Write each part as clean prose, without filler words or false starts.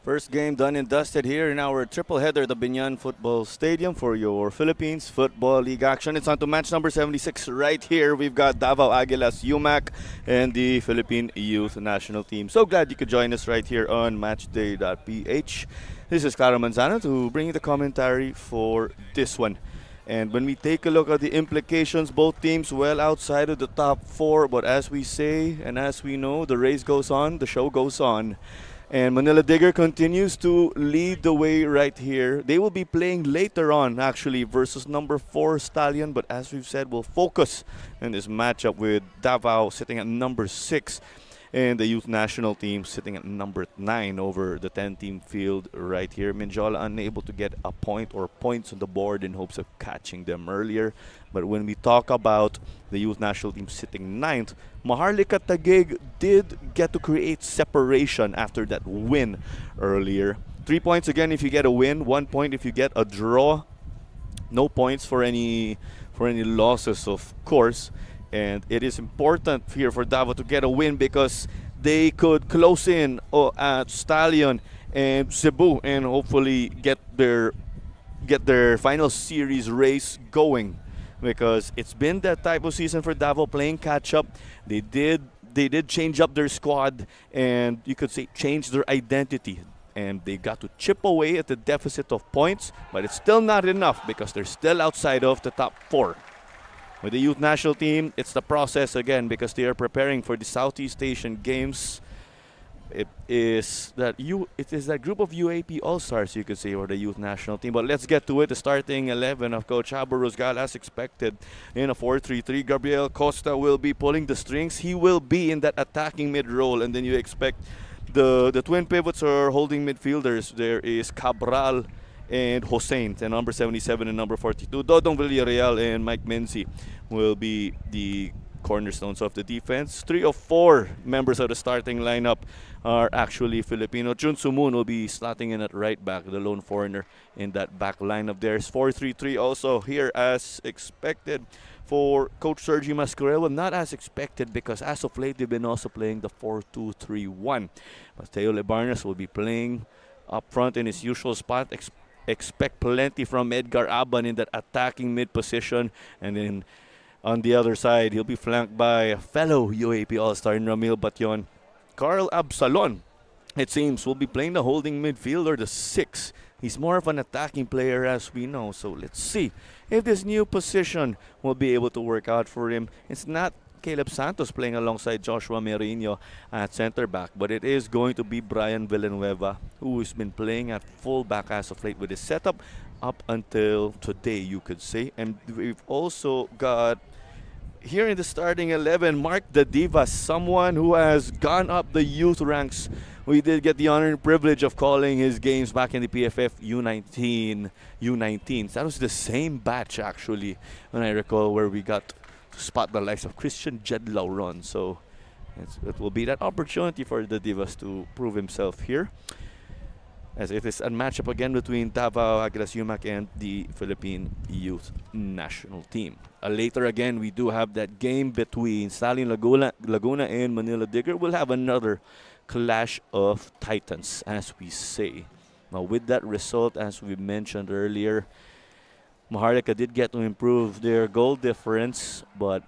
First game done and dusted here in our triple header, the Binyan Football Stadium for your Philippines Football League action. It's on to match number 76 right here. We've got Davao Aguilas UMAC and the Philippine Youth National Team. So glad you could join us right here on matchday.ph. This is Clara Manzano to bring you the commentary for this one. And when we take a look at the implications, both teams well outside of the top four. But as we say and as we know, the race goes on, the show goes on. And Manila Digger continues to lead the way right here. They will be playing later on, actually, versus number 4 Stallion. But as we've said, we'll focus in this matchup with Davao sitting at number 6 and the youth national team sitting at number 9 over the 10-team field right here. Minjola unable to get a point or points on the board in hopes of catching them earlier. But when we talk about the youth national team sitting 9th, Maharlika Taguig did get to create separation after that win earlier. 3 points again if you get a win, 1 point if you get a draw. No points for any losses, of course. And it is important here for Davao to get a win because they could close in at Stallion and Cebu and hopefully get their final series race going, because it's been that type of season for Davao, playing catch up. They did change up their squad and you could say change their identity, and they got to chip away at the deficit of points, but it's still not enough because they're still outside of the top 4. With the youth national team, it's the process again because they are preparing for the Southeast Asian Games. It is that group of UAP All-Stars, you could say, or the youth national team. But let's get to it. The starting 11 of Coach Abo Rosgal, as expected, in a 4-3-3. Gabriel Costa will be pulling the strings. He will be in that attacking mid role, and then you expect the twin pivots or holding midfielders. There is Cabral and Hossein, and number 77 and number 42. Dodong Villarreal and Mike Menzi will be the cornerstones of the defense. 3 of 4 members of the starting lineup are actually Filipino. Jun Sumun will be slotting in at right back, the lone foreigner in that back line of theirs. 4-3-3 also here as expected for Coach Sergi Mascarell. Well, not as expected because as of late they've been also playing the 4-2-3-1. Mateo Lebarnes will be playing up front in his usual spot. Expect plenty from Edgar Aban in that attacking mid position, and then on the other side he'll be flanked by a fellow UAP All-Star in Ramil Batyon. Carl Absalon, it seems, will be playing the holding midfielder, the 6. He's more of an attacking player, as we know, so let's see if this new position will be able to work out for him. It's not Caleb Santos playing alongside Joshua Merino at center back, but it is going to be Brian Villanueva, who has been playing at full back as of late with his setup up until today, you could say. And we've also got here in the starting 11 Mark the Diva, someone who has gone up the youth ranks. We did get the honor and privilege of calling his games back in the PFF U19. That was the same batch, actually, when I recall, where we got to spot the likes of Christian Jedlauron. So it will be that opportunity for the Divas to prove himself here, as it is a matchup again between Davao Aguilas UMAC and the Philippine Youth National Team. Later again, we do have that game between Stallion Laguna and Manila Digger. We'll have another clash of titans, as we say. Now, with that result, as we mentioned earlier, Maharlika did get to improve their goal difference, but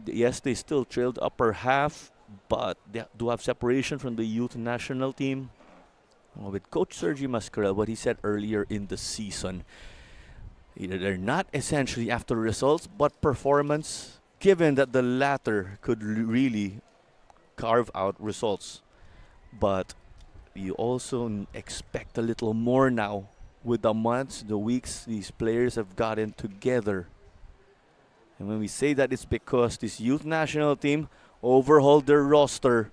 yes, they still trailed upper half, but they do have separation from the youth national team. Well, with Coach Sergi Mascarell, what he said earlier in the season, they're not essentially after results, but performance, given that the latter could really carve out results. But you also expect a little more now with the months, the weeks these players have gotten together. And when we say that, it's because this youth national team overhauled their roster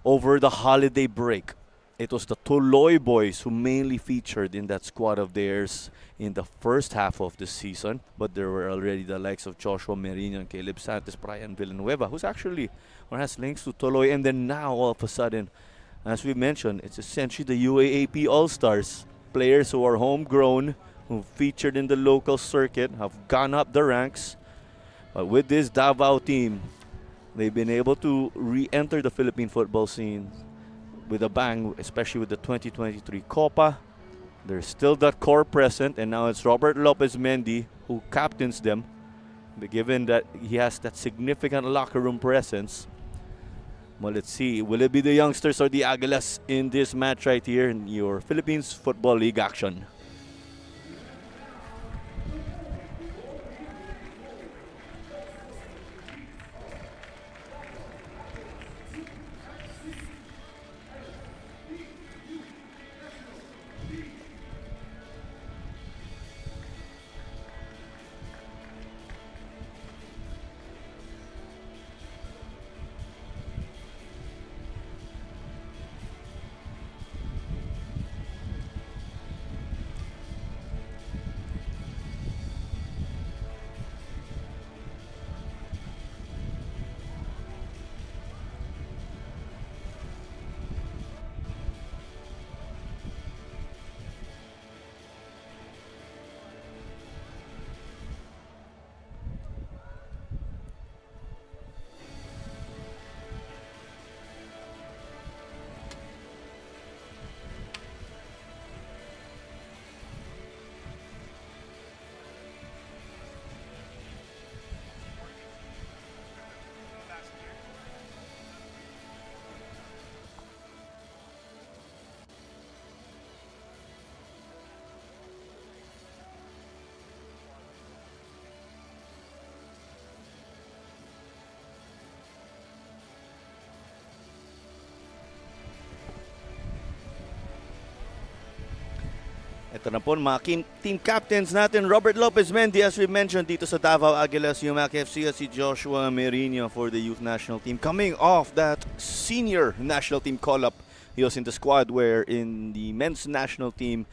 over the holiday break. It was the Tuloy boys who mainly featured in that squad of theirs in the first half of the season. But there were already the likes of Joshua Merino and Caleb Santos, Brian Villanueva, who's actually or has links to Tuloy. And then now, all of a sudden, as we mentioned, it's essentially the UAAP All-Stars. Players who are homegrown, who featured in the local circuit, have gone up the ranks. But with this Davao team, they've been able to re-enter the Philippine football scene with a bang, especially with the 2023 Copa. There's still that core present, and now it's Robert Lopez Mendy who captains them. But given that he has that significant locker room presence, well, let's see. Will it be the youngsters or the Aguilas in this match right here in your Philippines Football League action? Ito na po mga team captains natin. Robert Lopez Mendy, as we mentioned, dito sa Davao Aguilas UMAC FC, at si Joshua Merino for the youth national team. Coming off that senior national team call-up, he was in the squad where in the men's national team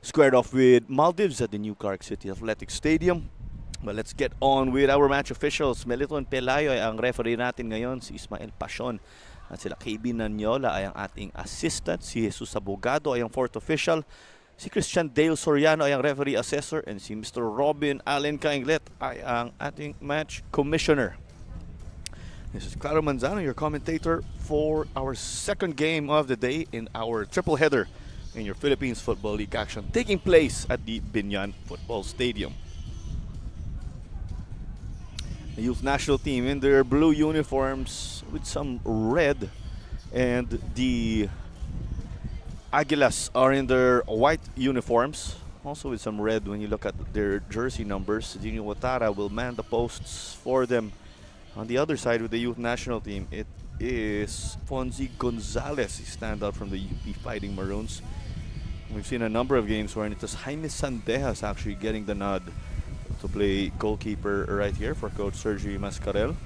squared off with Maldives at the New Clark City Athletic Stadium. But let's get on with our match officials. Meliton Pelayo ay ang referee natin ngayon, si Ismael Pasion. At sila KB Nanyola ay ang ating assistant, si Jesus Abogado ay ang fourth official. Si Christian Dale Soriano ay ang referee assessor, and si Mr. Robin Allen Kainglet ay ang ating match commissioner. This is Claro Manzano, your commentator for our second game of the day in our triple header in your Philippines Football League action taking place at the Binyan Football Stadium. The youth national team in their blue uniforms with some red, and the Aguilas are in their white uniforms, also with some red when you look at their jersey numbers. Dini Watara will man the posts for them. On the other side with the youth national team, it is Fonzie Gonzalez, he stand out from the UP Fighting Maroons. We've seen a number of games where it was Jaime Sandejas actually getting the nod to play goalkeeper right here for Coach Sergio Mascarel.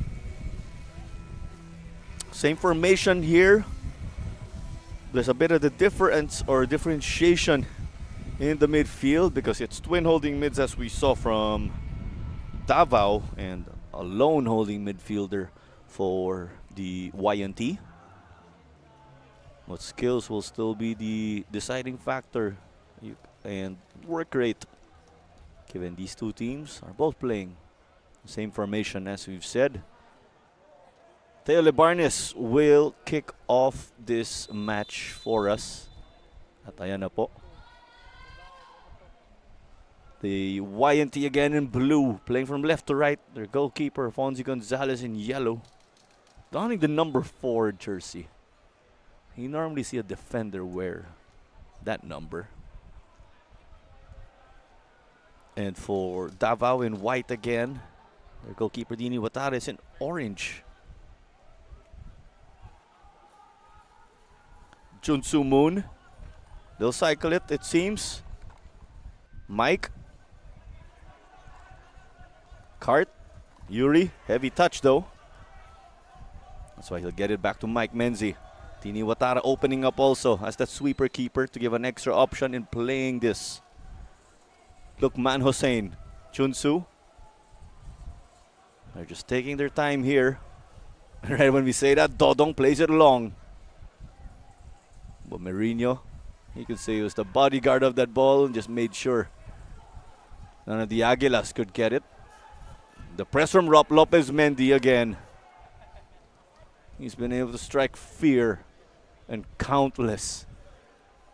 Same formation here. There's a bit of the difference or differentiation in the midfield because it's twin holding mids as we saw from Davao and a lone holding midfielder for the YNT. But skills will still be the deciding factor and work rate, given these two teams are both playing the same formation as we've said. Teo Lebarnes will kick off this match for us. At ayan na po. The YNT again in blue, playing from left to right. Their goalkeeper, Fonzie Gonzalez, in yellow, donning the number 4 jersey. You normally see a defender wear that number. And for Davao in white again, their goalkeeper, Dini Watara, is in orange. Junsu Moon, they'll cycle it, it seems. Mike. Cart. Yuri, heavy touch though. That's why he'll get it back to Mike Menzi. Tini Watara opening up also as that sweeper keeper to give an extra option in playing this. Lukman Hossein, Chunsu. They're just taking their time here. Right when we say that, Dodong plays it long. But Merino, you could say he was the bodyguard of that ball and just made sure none of the Aguilas could get it. The press from Rob Lopez Mendy again. He's been able to strike fear and countless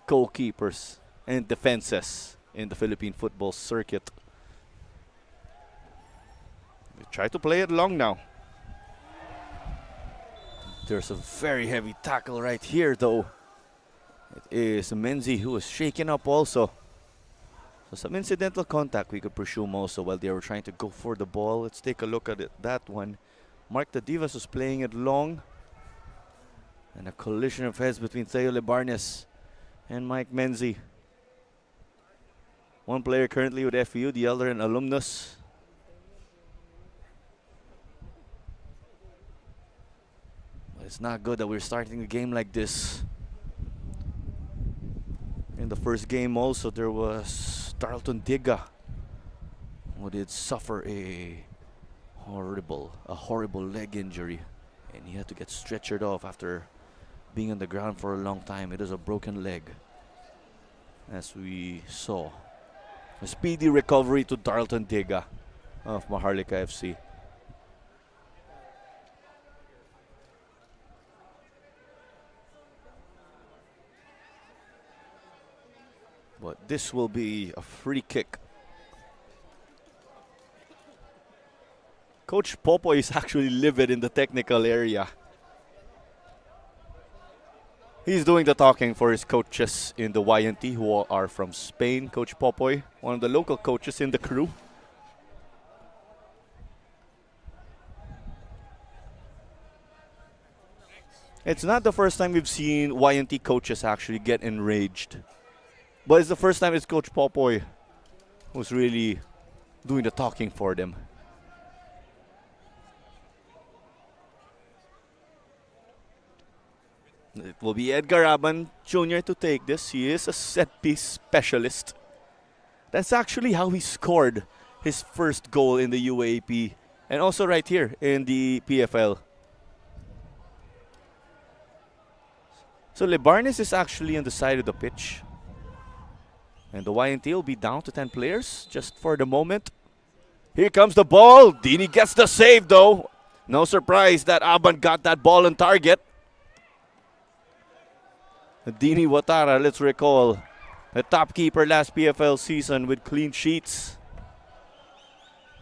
goalkeepers and defenses in the Philippine football circuit. They try to play it long now. There's a very heavy tackle right here, though. It is Menzi who is shaken up also. So some incidental contact we could presume also while they were trying to go for the ball. Let's take a look at it. That one. Mark the Divas was playing it long. And a collision of heads between Theo Lebarnes and Mike Menzi. One player currently with FEU, the other an alumnus. But it's not good that we're starting a game like this. In the first game also there was Darlton Diga, who did suffer a horrible leg injury, and he had to get stretchered off after being on the ground for a long time. It is a broken leg, as we saw. A speedy recovery to Darlton Diga of Maharlika FC. But this will be a free kick. Coach Popo is actually livid in the technical area. He's doing the talking for his coaches in the YNT who are from Spain. Coach Popoy, one of the local coaches in the crew. It's not the first time we've seen YNT coaches actually get enraged. But it's the first time it's Coach Popoy who's really doing the talking for them. It will be Edgar Aban Jr. to take this. He is a set-piece specialist. That's actually how he scored his first goal in the UAP and also right here in the PFL. So Lebarnes is actually on the side of the pitch. And the YNT will be down to 10 players just for the moment. Here comes the ball. Dini gets the save though. No surprise that Aban got that ball on target. Dini Watara, let's recall, the top keeper last PFL season with clean sheets.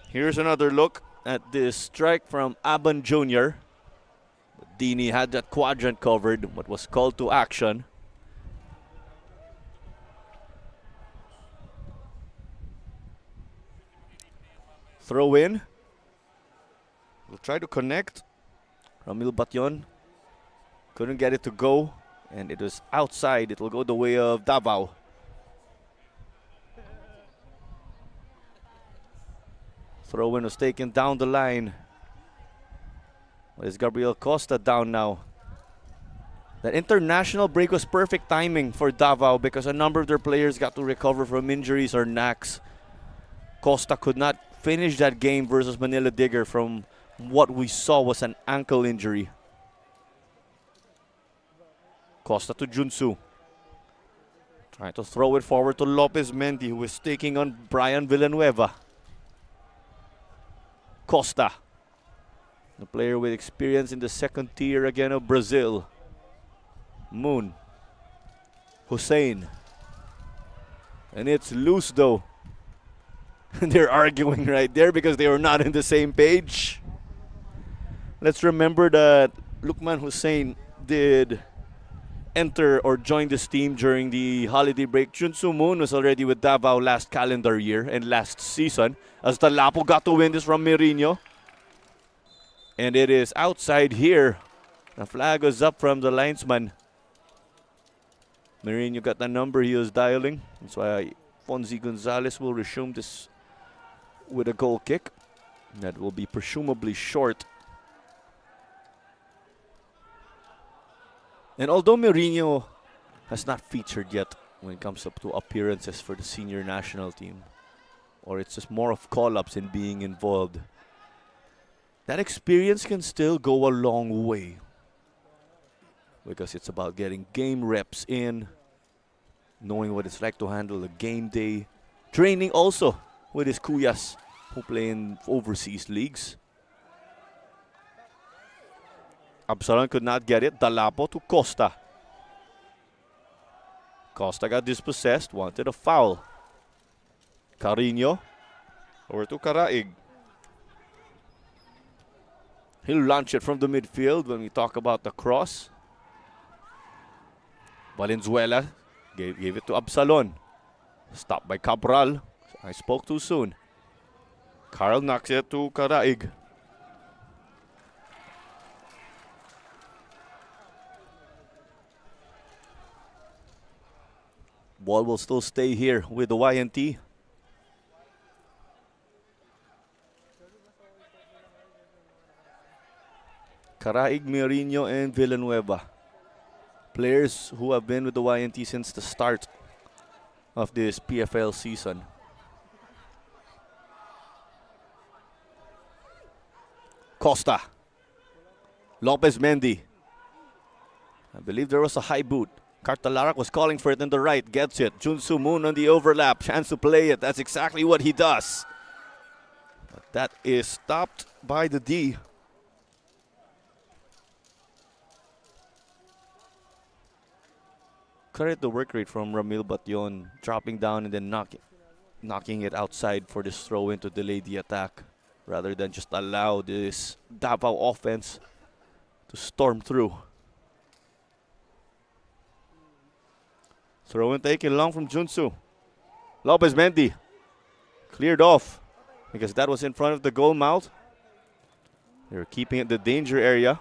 Here's another look at this strike from Aban Jr. Dini had that quadrant covered but was called to action. Throw in. We'll try to connect. Ramil Batyon couldn't get it to go. And it was outside. It will go the way of Davao. Throw-in was taken down the line. Is Gabriel Costa down now? That international break was perfect timing for Davao because a number of their players got to recover from injuries or knacks. Costa could not finish that game versus Manila Digger from what we saw was an ankle injury. Costa to Junsu. Trying to throw it forward to Lopez Mendy, who is taking on Brian Villanueva. Costa, the player with experience in the second tier again of Brazil. Moon. Hussein. And it's loose though. They're arguing right there because they were not on the same page. Let's remember that Lukman Hussein did enter or join this team during the holiday break. Junsu Moon was already with Davao last calendar year and last season as the Lapo got to win this from Merino. And it is outside here. The flag was up from the linesman. Merino got the number he was dialing. That's why Fonzie Gonzalez will resume this with a goal kick. That will be presumably short. And although Merino has not featured yet when it comes up to appearances for the senior national team, or it's just more of call-ups and being involved, that experience can still go a long way. Because it's about getting game reps in, knowing what it's like to handle a game day, training also with his kuyas who play in overseas leagues. Absalon could not get it. Dalapo to Costa. Costa got dispossessed, wanted a foul. Carino over to Caraig. He'll launch it from the midfield when we talk about the cross. Valenzuela gave it to Absalon. Stopped by Cabral. I spoke too soon. Carl knocks it to Caraig. Ball will still stay here with the YNT. Caraig, Merino, and Villanueva. Players who have been with the YNT since the start of this PFL season. Costa. Lopez Mendy. I believe there was a high boot. Cartalarak was calling for it on the right. Gets it. Junsu Moon on the overlap. Chance to play it. That's exactly what he does. But that is stopped by the D. Credit the work rate from Ramil Batyon, dropping down and then knocking it outside for this throw-in to delay the attack, rather than just allow this Davao offense to storm through. Throw-in taken long from Junsu. Lopez Mendy cleared off because that was in front of the goal mouth. They're keeping it the danger area.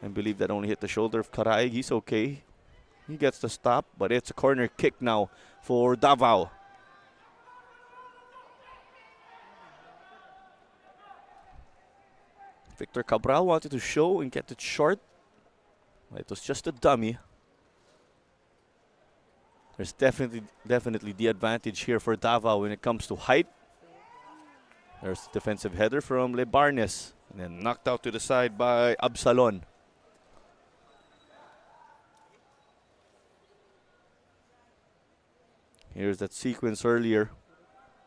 I believe that only hit the shoulder of Caraig. He's okay. He gets the stop, but it's a corner kick now for Davao. Victor Cabral wanted to show and get it short. It was just a dummy. There's definitely the advantage here for Davao when it comes to height. There's the defensive header from Lebarnes, and then knocked out to the side by Absalon. Here's that sequence earlier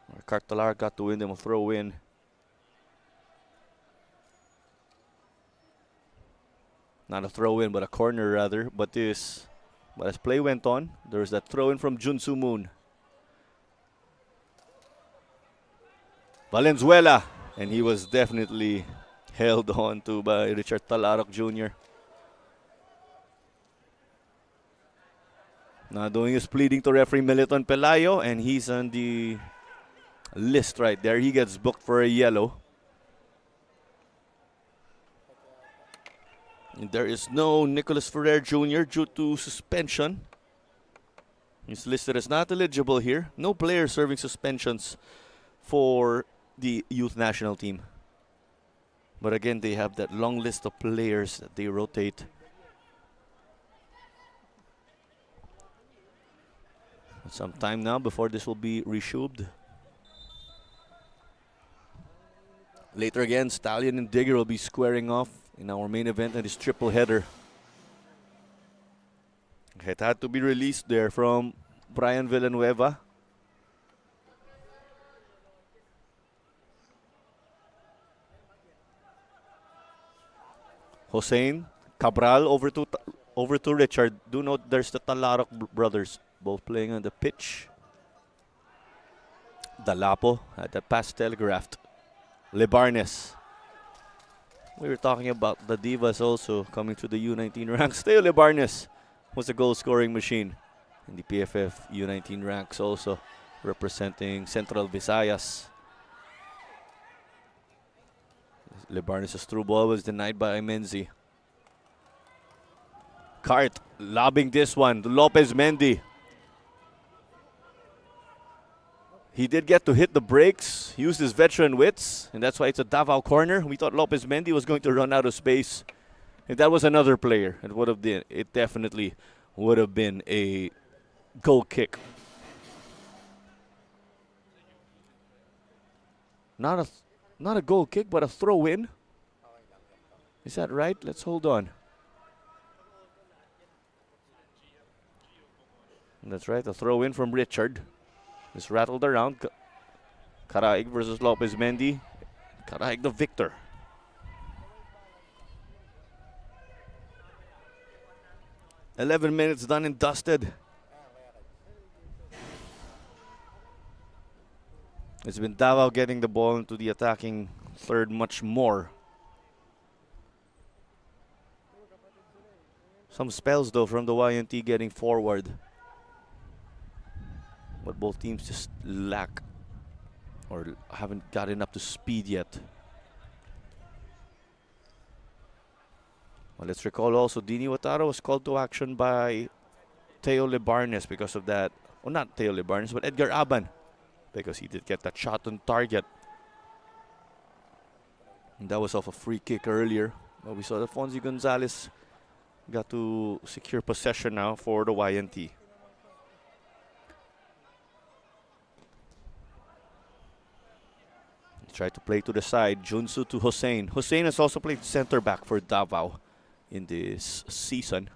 where Cartalar got to win them a throw in. Not a throw in, but a corner rather. But as play went on, there's that throw in from Junsu Moon. Valenzuela, and he was definitely held on to by Richard Talarok Jr. Now doing his pleading to referee Militon Pelayo, and he's on the list right there. He gets booked for a yellow. And there is no Nicholas Ferrer Jr. due to suspension. He's listed as not eligible here. No player serving suspensions for the youth national team. But again, they have that long list of players that they rotate. Some time now before this will be resubed. Later again, Stallion and Digger will be squaring off in our main event and this triple header. It had to be released there from Brian Villanueva. Hossein Cabral over to Richard. Do note there's the Talarok brothers, both playing on the pitch. Dalapo had the pass telegraphed. Lebarnes. We were talking about the Divas also coming to the U19 ranks. Theo Lebarnes was a goal-scoring machine in the PFF U19 ranks also, representing Central Visayas. Lebarnes' through ball was denied by Imenzi. Cart lobbing this one to Lopez Mendy. He did get to hit the brakes, used his veteran wits, and that's why it's a Davao corner. We thought Lopez Mendy was going to run out of space. If that was another player, it definitely would have been a goal kick. Not a goal kick, but a throw in. Is that right? Let's hold on. That's right, a throw in from Richard. Just rattled around. Caraig versus Lopez Mendy. Caraig the victor. .11 minutes done and dusted. It's been Davao getting the ball into the attacking third much more. Some spells though from the YNT getting forward. But both teams just lack or haven't gotten up to speed yet. Well, let's recall also Dini Watara was called to action by Teo Lebarnes because of that. Oh, not Teo Lebarnes, but Edgar Aban, because he did get that shot on target. And that was off a free kick earlier. But we saw that Fonzie Gonzalez got to secure possession now for the YNT. Tried to play to the side. Junsu to Hussein. Hussein has also played center back for Davao in this season.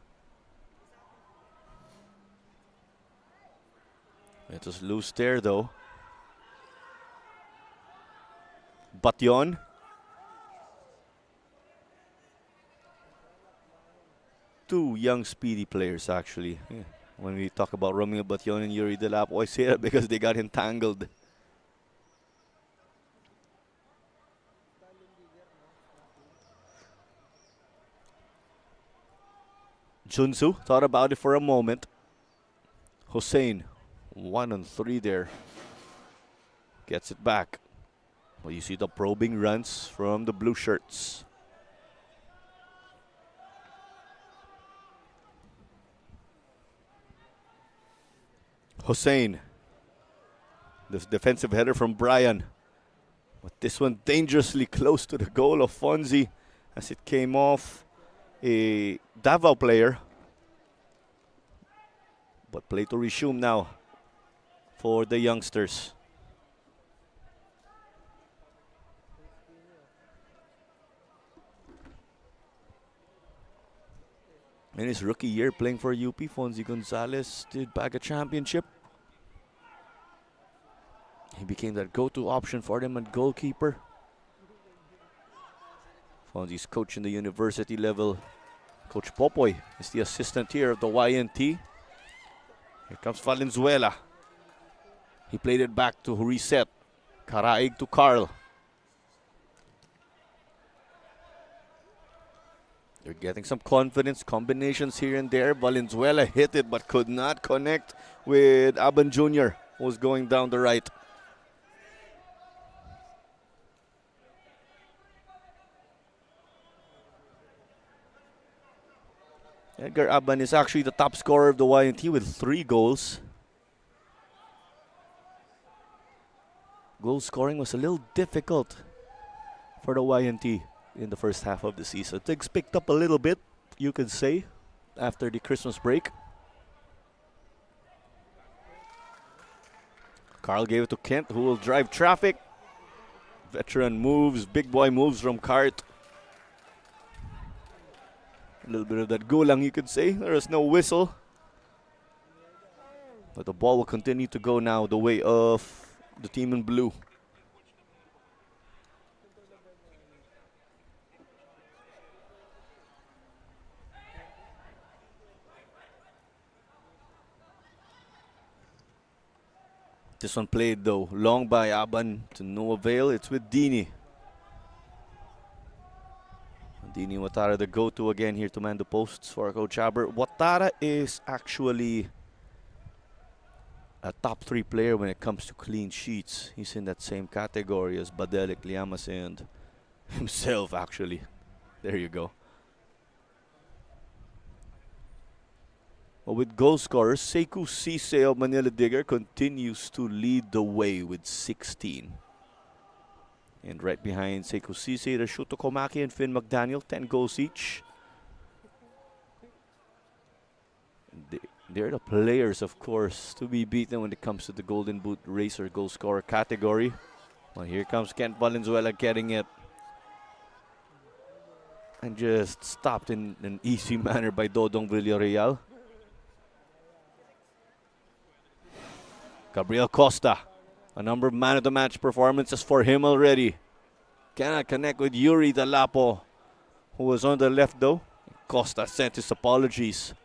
It was loose there though. Batyon. Two young speedy players actually. Yeah. When we talk about Romeo Batyon and Yuri Delapo, I say that because they got entangled. Junsu thought about it for a moment. Hussein, 1-on-3 there. Gets it back. Well, you see the probing runs from the blue shirts. Hussein. The defensive header from Brian. But this one dangerously close to the goal of Fonzie as it came off a Davao player. But play to resume now for the youngsters. In his rookie year playing for UP, Fonzie Gonzalez did bag a championship. He became that go-to option for them at goalkeeper. Fonzie's coach in the university level. Coach Popoy is the assistant here of the YNT. Here comes Valenzuela. He played it back to Reset. Karaig to Carl. They're getting some confidence, combinations here and there. Valenzuela hit it but could not connect with Aban Jr., who was going down the right. Edgar Aban is actually the top scorer of the YNT with 3 goals. Goal scoring was a little difficult for the YNT in the first half of the season. Things picked up a little bit, you could say, after the Christmas break. Carl gave it to Kent, who will drive traffic. Veteran moves, big boy moves from Cart. A little bit of that gulang, you could say. There is no whistle. But the ball will continue to go now the way of the team in blue. This one played though, long by Aban to no avail. It's with Dini. Dini Watara, the go-to again here to man the posts for Coach Aber. Watara is actually a top 3 player when it comes to clean sheets. He's in that same category as Badelik, Liamas, and himself actually. There you go. Well, with goal scorers, Sekou Cisse of Manila Digger continues to lead the way with 16. And right behind Sekou Cisse, there's Shuto Komaki and Finn McDaniel, 10 goals each. They're the players, of course, to be beaten when it comes to the Golden Boot race or goal scorer category. Well, here comes Kent Valenzuela getting it. And just stopped in an easy manner by Dodong Villarreal. Gabriel Costa. A number of man-of-the-match performances for him already. Cannot connect with Yuri Delapo, who was on the left though. Costa sent his apologies.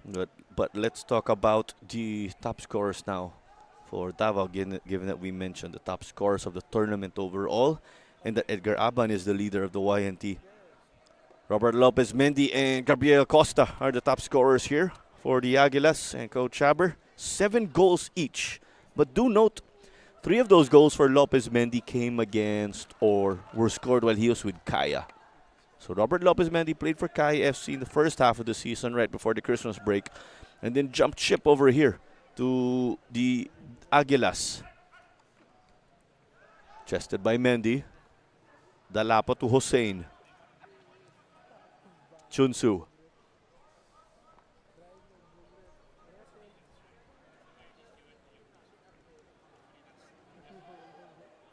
But let's talk about the top scorers now for Davao, given that we mentioned the top scorers of the tournament overall, and that Edgar Aban is the leader of the YNT. Robert Lopez Mendy and Gabriel Costa are the top scorers here for the Aguilas and Coach Chaber. 7 goals each. But do note, 3 of those goals for Lopez Mendy came against or were scored while he was with Kaya. So Robert Lopez Mendy played for Kaya FC in the first half of the season right before the Christmas break, and then jumped ship over here to the Aguilas. Chested by Mendy. Dalapo to Hossein. Chunsu.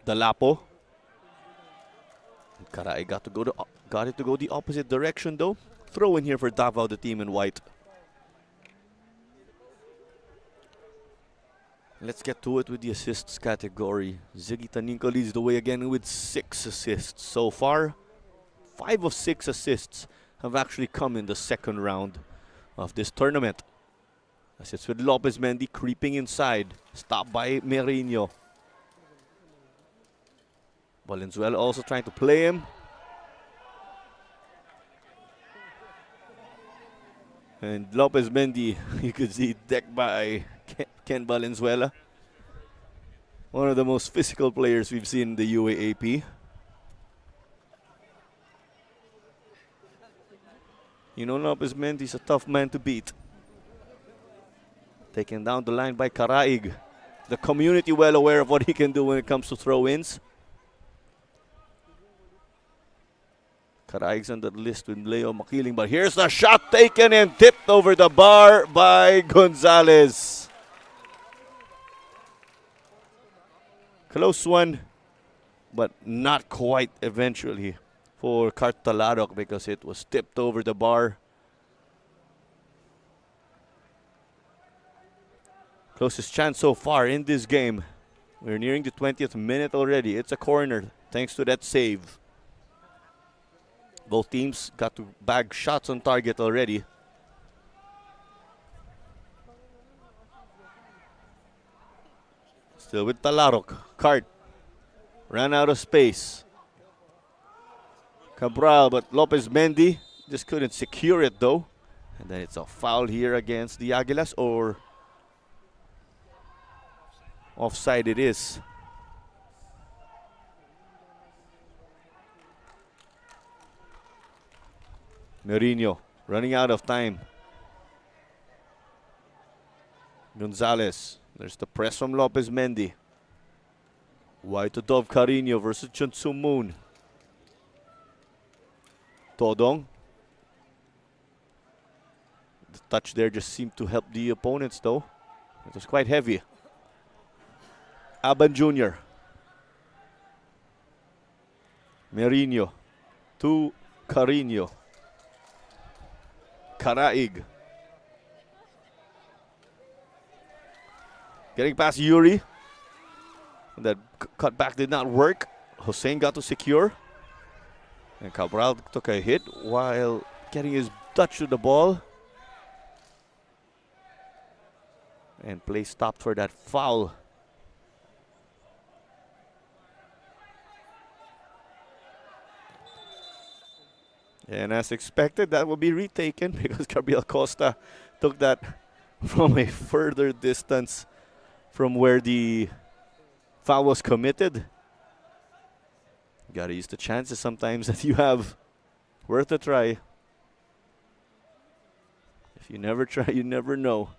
Dalapo. Karai got it to go the opposite direction though. Throw in here for Davao, the team in white. Let's get to it with the assists category. Ziggy Taninko leads the way again with 6 assists so far. 5 of 6 assists have actually come in the second round of this tournament. Assists with Lopez Mendy creeping inside. Stopped by Merino. Valenzuela also trying to play him. And Lopez Mendy, you could see decked by Ken Valenzuela. One of the most physical players we've seen in the UAAP. You know, Lopez Mendy's a tough man to beat. Taken down the line by Karaig. The community well aware of what he can do when it comes to throw-ins. Karaig's on the list with Leo Makiling, but here's the shot taken and tipped over the bar by Gonzalez. Close one, but not quite eventually for Cartalarok because it was tipped over the bar. Closest chance so far in this game. We're nearing the 20th minute already. It's a corner thanks to that save. Both teams got to bag shots on target already. Still with Talarok. Cart ran out of space. Cabral, but Lopez Mendy just couldn't secure it though. And then it's a foul here against the Aguilas, or offside it is. Merino running out of time. Gonzalez. There's the press from Lopez Mendy. Wide to Dov Carino versus Chunsu Moon. Todong. The touch there just seemed to help the opponents though. It was quite heavy. Aban Jr. Merino to Carino. Karaig. Getting past Yuri. That cutback did not work. Hossein got to secure. And Cabral took a hit while getting his touch to the ball. And play stopped for that foul. And as expected, that will be retaken because Gabriel Costa took that from a further distance from where the foul was committed. Got to use the chances sometimes that you have. Worth a try. If you never try, you never know.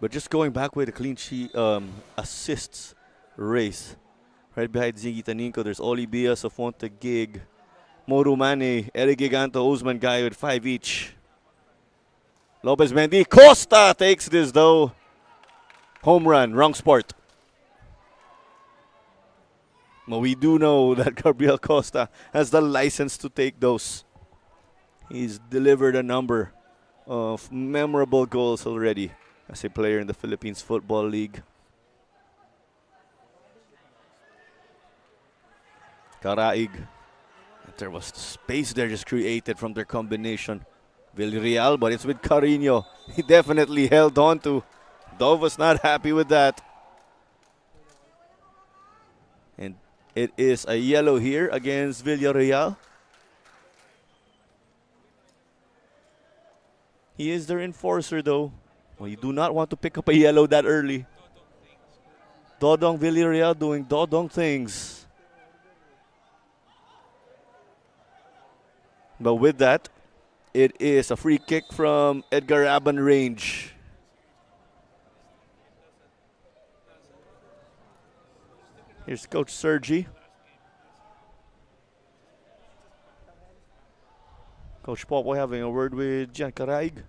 But just going back with the clean sheet assists race. Right behind Ziggy Taninko, there's Oli Bias, Afonte Gig, Morumane, Eric Giganto, Usman Guy with 5 each. Lopez Mendy, Costa takes this though. Home run, wrong sport. But we do know that Gabriel Costa has the license to take those. He's delivered a number of memorable goals already as a player in the Philippines Football League. Karaig. There was space there just created from their combination. Villarreal, but it's with Carino. He definitely held on to. Dove was not happy with that. And it is a yellow here against Villarreal. He is their enforcer though. Well, you do not want to pick up a yellow that early. Dodong Villarreal doing Dodong things. But with that, it is a free kick from Edgar Aban range. Here's Coach Sergi. Coach Popo having a word with Gian Caraig.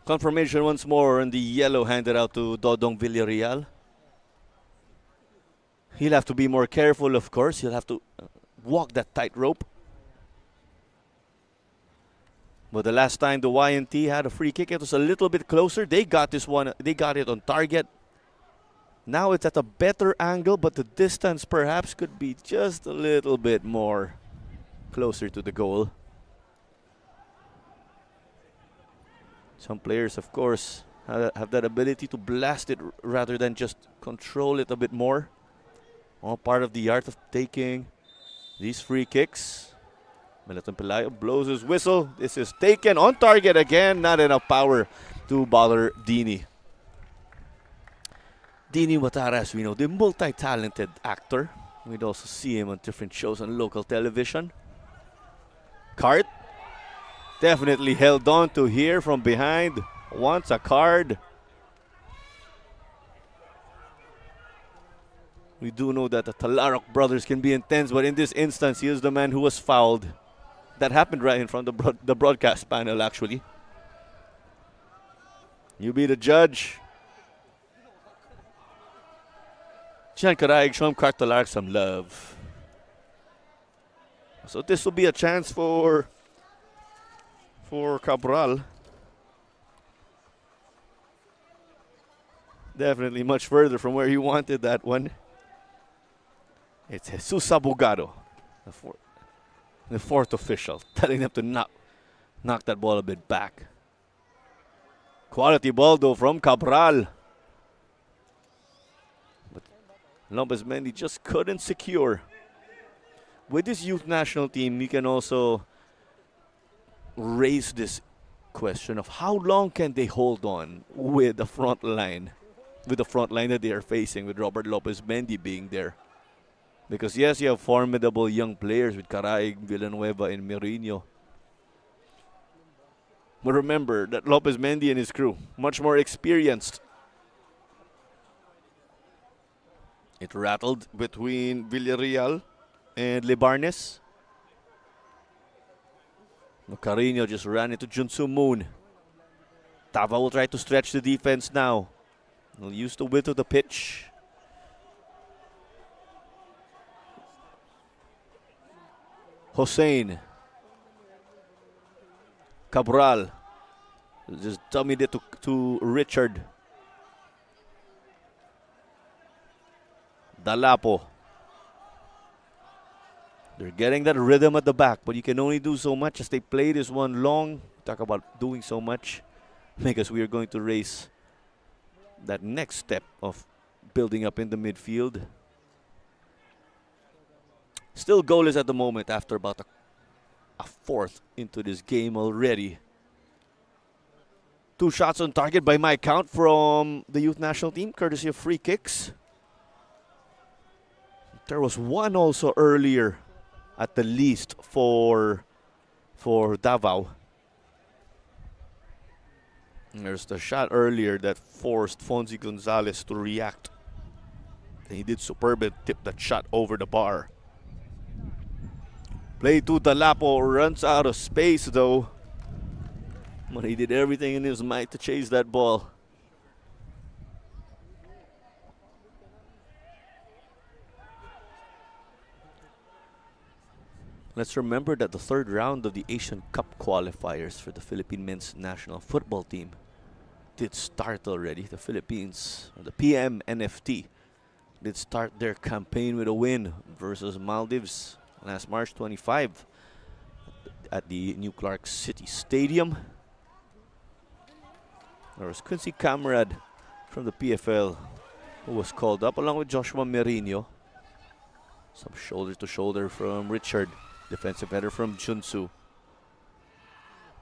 Confirmation once more on the yellow handed out to Dodong Villarreal. He'll have to be more careful, of course. He'll have to walk that tightrope. But the last time the YNT had a free kick, it was a little bit closer. They got this one. They got it on target. Now it's at a better angle, but the distance perhaps could be just a little bit more closer to the goal. Some players, of course, have that ability to blast it rather than just control it a bit more. All part of the art of taking these free kicks. Melton Pelayo blows his whistle. This is taken on target again. Not enough power to bother Dini. Dini Watara, as we know, the multi-talented actor. We'd also see him on different shows on local television. Cart. Definitely held on to here from behind. Wants a card. We do know that the Talarok brothers can be intense, but in this instance, he is the man who was fouled. That happened right in front of the broadcast panel, actually. You be the judge. Gian Caraig, show him Talarok some love. So this will be a chance for Cabral. Definitely much further from where he wanted that one. It's Jesus Abogado, the fourth official, telling them to knock that ball a bit back. Quality ball though from Cabral. But Lopez Mendy just couldn't secure. With this youth national team, you can also raise this question of how long can they hold on with the front line, that they are facing, with Robert Lopez Mendy being there. Because yes, you have formidable young players with Caraig, Villanueva, and Merino. But remember that Lopez Mendy and his crew, much more experienced. It rattled between Villarreal and Libarnes. Carino just ran into Junsu Moon. Davao will try to stretch the defense now. He'll use the width of the pitch. Hossein. Cabral. Just dummied it to Richard. Dalapo. They're getting that rhythm at the back, but you can only do so much as they play this one long. Talk about doing so much, because we are going to race that next step of building up in the midfield. Still goalless at the moment after about a fourth into this game already. 2 shots on target by my count from the youth national team, courtesy of free kicks. There was one also earlier, at the least, for Davao. And there's the shot earlier that forced Fonzie Gonzalez to react. And he did superb and tipped that shot over the bar. Play to Dalapo, runs out of space though. But he did everything in his might to chase that ball. Let's remember that the third round of the Asian Cup qualifiers for the Philippine men's national football team did start already. The Philippines, the PMNFT, did start their campaign with a win versus Maldives last March 25 at the New Clark City Stadium. There was Quincy Camarad from the PFL who was called up along with Joshua Merino. Some shoulder to shoulder from Richard, defensive header from Junsu.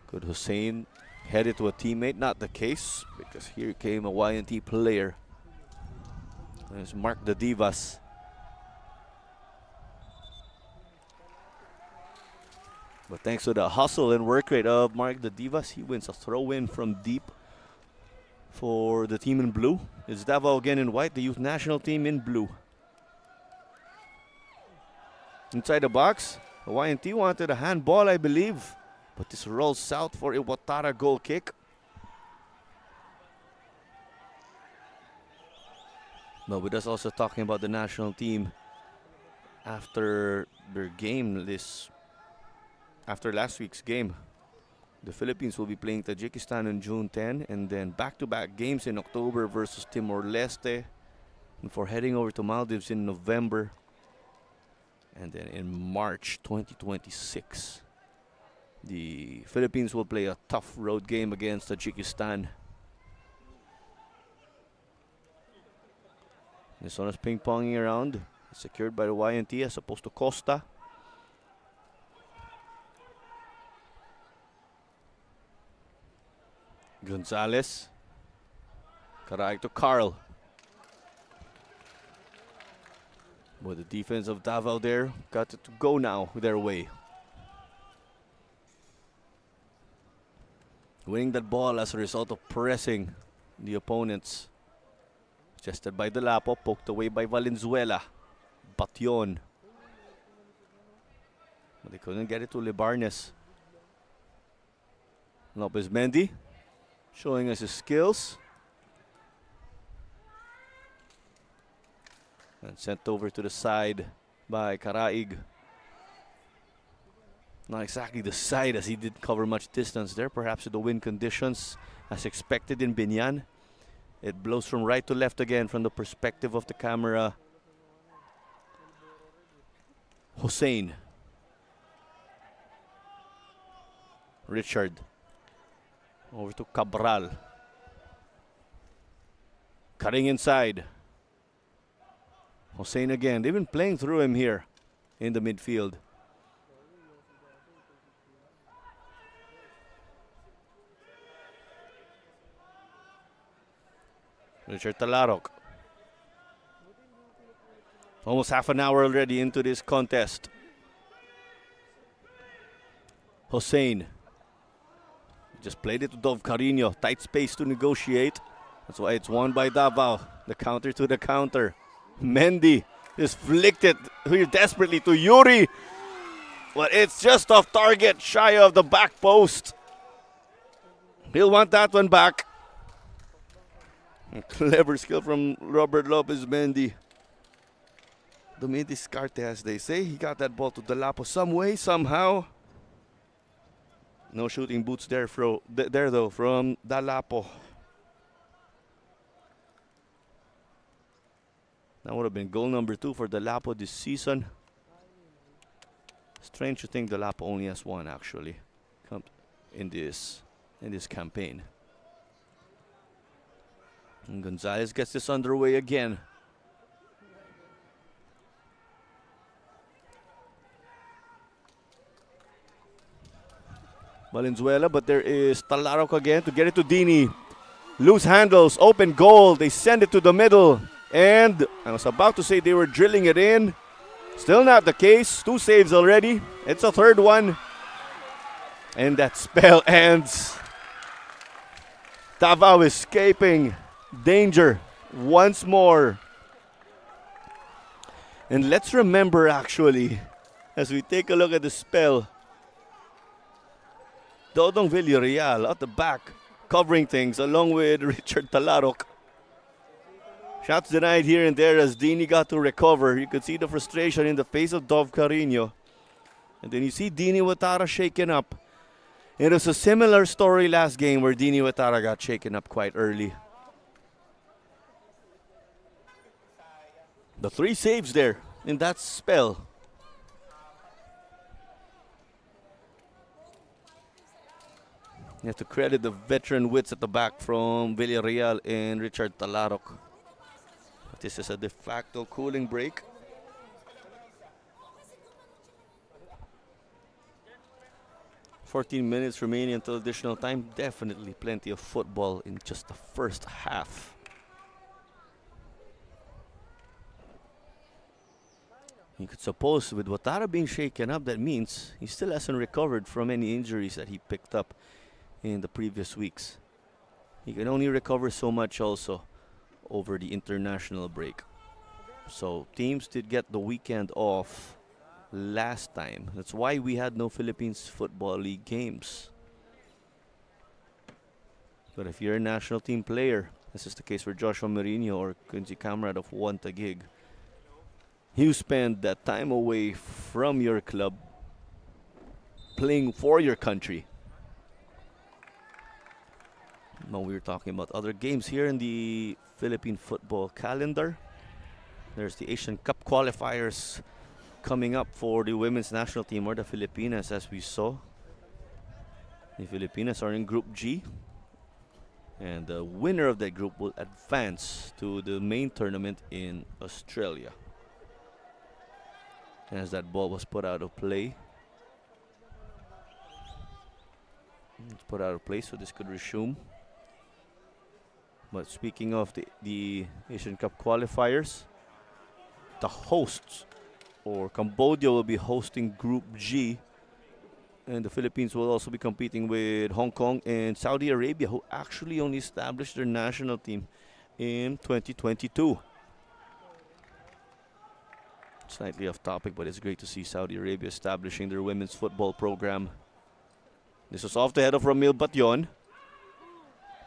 Could Hussein head it to a teammate? Not the case, because here came a YNT player. There's Mark the Divas. But thanks to the hustle and work rate of Mark the Divas, he wins a throw-in from deep for the team in blue. It's Davao again in white, the youth national team in blue. Inside the box, the YNT wanted a handball, I believe. But this rolls south for a Watara goal kick. But with us also talking about the national team after their game after last week's game. The Philippines will be playing Tajikistan on June 10 and then back-to-back games in October versus Timor-Leste before heading over to Maldives in November and then in March 2026. The Philippines will play a tough road game against Tajikistan. This one is ping-ponging around, secured by the YNT as opposed to Costa. Gonzalez. Karaig to Carl. But the defense of Davao there got it to go now their way. Winning that ball as a result of pressing the opponents. Chested by Delapo, poked away by Valenzuela. Batyon. But they couldn't get it to Libarnes. Lopez Mendy showing us his skills. And sent over to the side by Karaig. Not exactly the side, as he didn't cover much distance there. Perhaps with the wind conditions as expected in Binyan. It blows from right to left again from the perspective of the camera. Hussein. Richard. Over to Cabral. Cutting inside. Hussein again. They've been playing through him here in the midfield. Richard Talarok. Almost half an hour already into this contest. Hussein. Just played it to Dov Carino. Tight space to negotiate. That's why it's won by Davao. The counter to the counter. Mendy just flicked it here desperately to Yuri. But it's just off target, shy of the back post. He'll want that one back. A clever skill from Robert Lopez Mendy. Dumidis Carte, as they say. He got that ball to Delapo some way, somehow. No shooting boots there, though from Delapo. That would have been goal number 2 for Delapo this season. Strange to think Delapo only has one, actually, in this campaign. And Gonzalez gets this underway again. Valenzuela, but there is Talarok again to get it to Dini. Loose handles, open goal. They send it to the middle. And I was about to say they were drilling it in. Still not the case. 2 saves already. It's a third one. And that spell ends. Davao escaping danger once more. And let's remember, actually, as we take a look at the spell, Dodong Villarreal at the back covering things along with Richard Talarok. Shots denied here and there as Dini got to recover. You could see the frustration in the face of Dov Carino. And then you see Dini Watara shaken up. It was a similar story last game where Dini Watara got shaken up quite early. The 3 saves there in that spell. You have to credit the veteran wits at the back from Villarreal and Richard Talarok. But this is a de facto cooling break. "14 minutes remaining until additional time. Definitely plenty of football in just the first half. You could suppose with Watara being shaken up, that means he still hasn't recovered from any injuries that he picked up in the previous weeks. He can only recover so much also over the international break. So teams did get the weekend off last time. That's why we had no Philippines Football League games. But if you're a national team player, this is the case for Joshua Mourinho or Quincy Camrad of One Taguig, you spend that time away from your club playing for your country. Now we're talking about other games here in the Philippine football calendar. There's the Asian Cup qualifiers coming up for the women's national team, or the Filipinas, as we saw. The Filipinas are in Group G, and the winner of that group will advance to the main tournament in Australia. As that ball was put out of play. It's put out of play, so this could resume. But speaking of the Asian Cup qualifiers, the hosts, or Cambodia, will be hosting Group G. And the Philippines will also be competing with Hong Kong and Saudi Arabia, who actually only established their national team in 2022. Slightly off topic, but it's great to see Saudi Arabia establishing their women's football program. This was off the head of Ramil Batyon.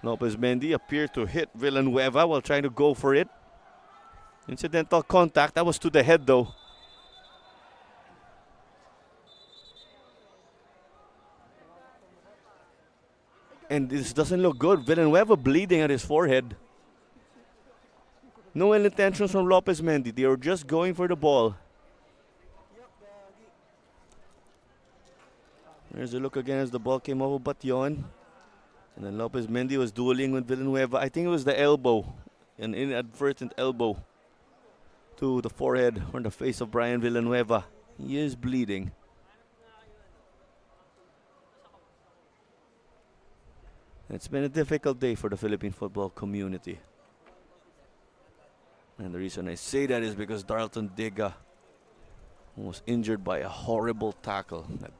Lopez Mendy appeared to hit Villanueva while trying to go for it. Incidental contact. That was to the head, though. And this doesn't look good. Villanueva bleeding at his forehead. No ill intentions from Lopez Mendy. They were just going for the ball. There's a look again as the ball came over Batyon. And then Lopez Mendy was dueling with Villanueva. I think it was the elbow, an inadvertent elbow to the forehead or the face of Brian Villanueva. He is bleeding. It's been a difficult day for the Philippine football community. And the reason I say that is because Darlton Diga was injured by a horrible tackle that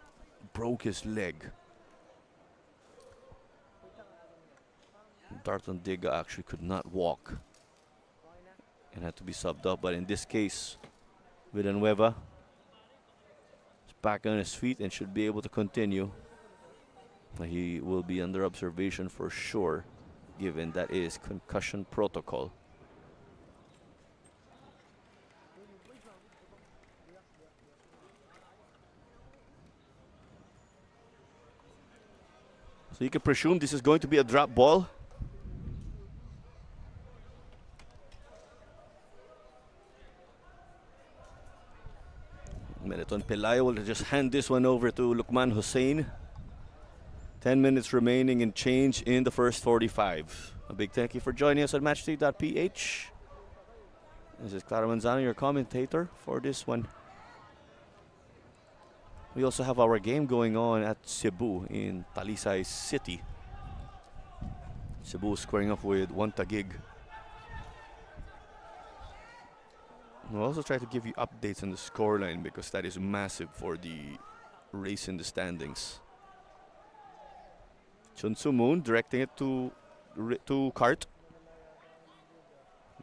broke his leg. Darlton Diga actually could not walk and had to be subbed up. But in this case, Villanueva is back on his feet and should be able to continue. He will be under observation for sure, given that is concussion protocol. So you can presume this is going to be a drop ball. Meriton Pelayo will just hand this one over to Lukman Hussein. 10 minutes remaining and change in the first 45. A big thank you for joining us on matchday.ph. This is Clara Manzano, your commentator for this one. We also have our game going on at Cebu in Talisay City. Cebu squaring off with One Taguig. We'll also try to give you updates on the scoreline because that is massive for the race in the standings. Chun Soo Moon directing it to Cart.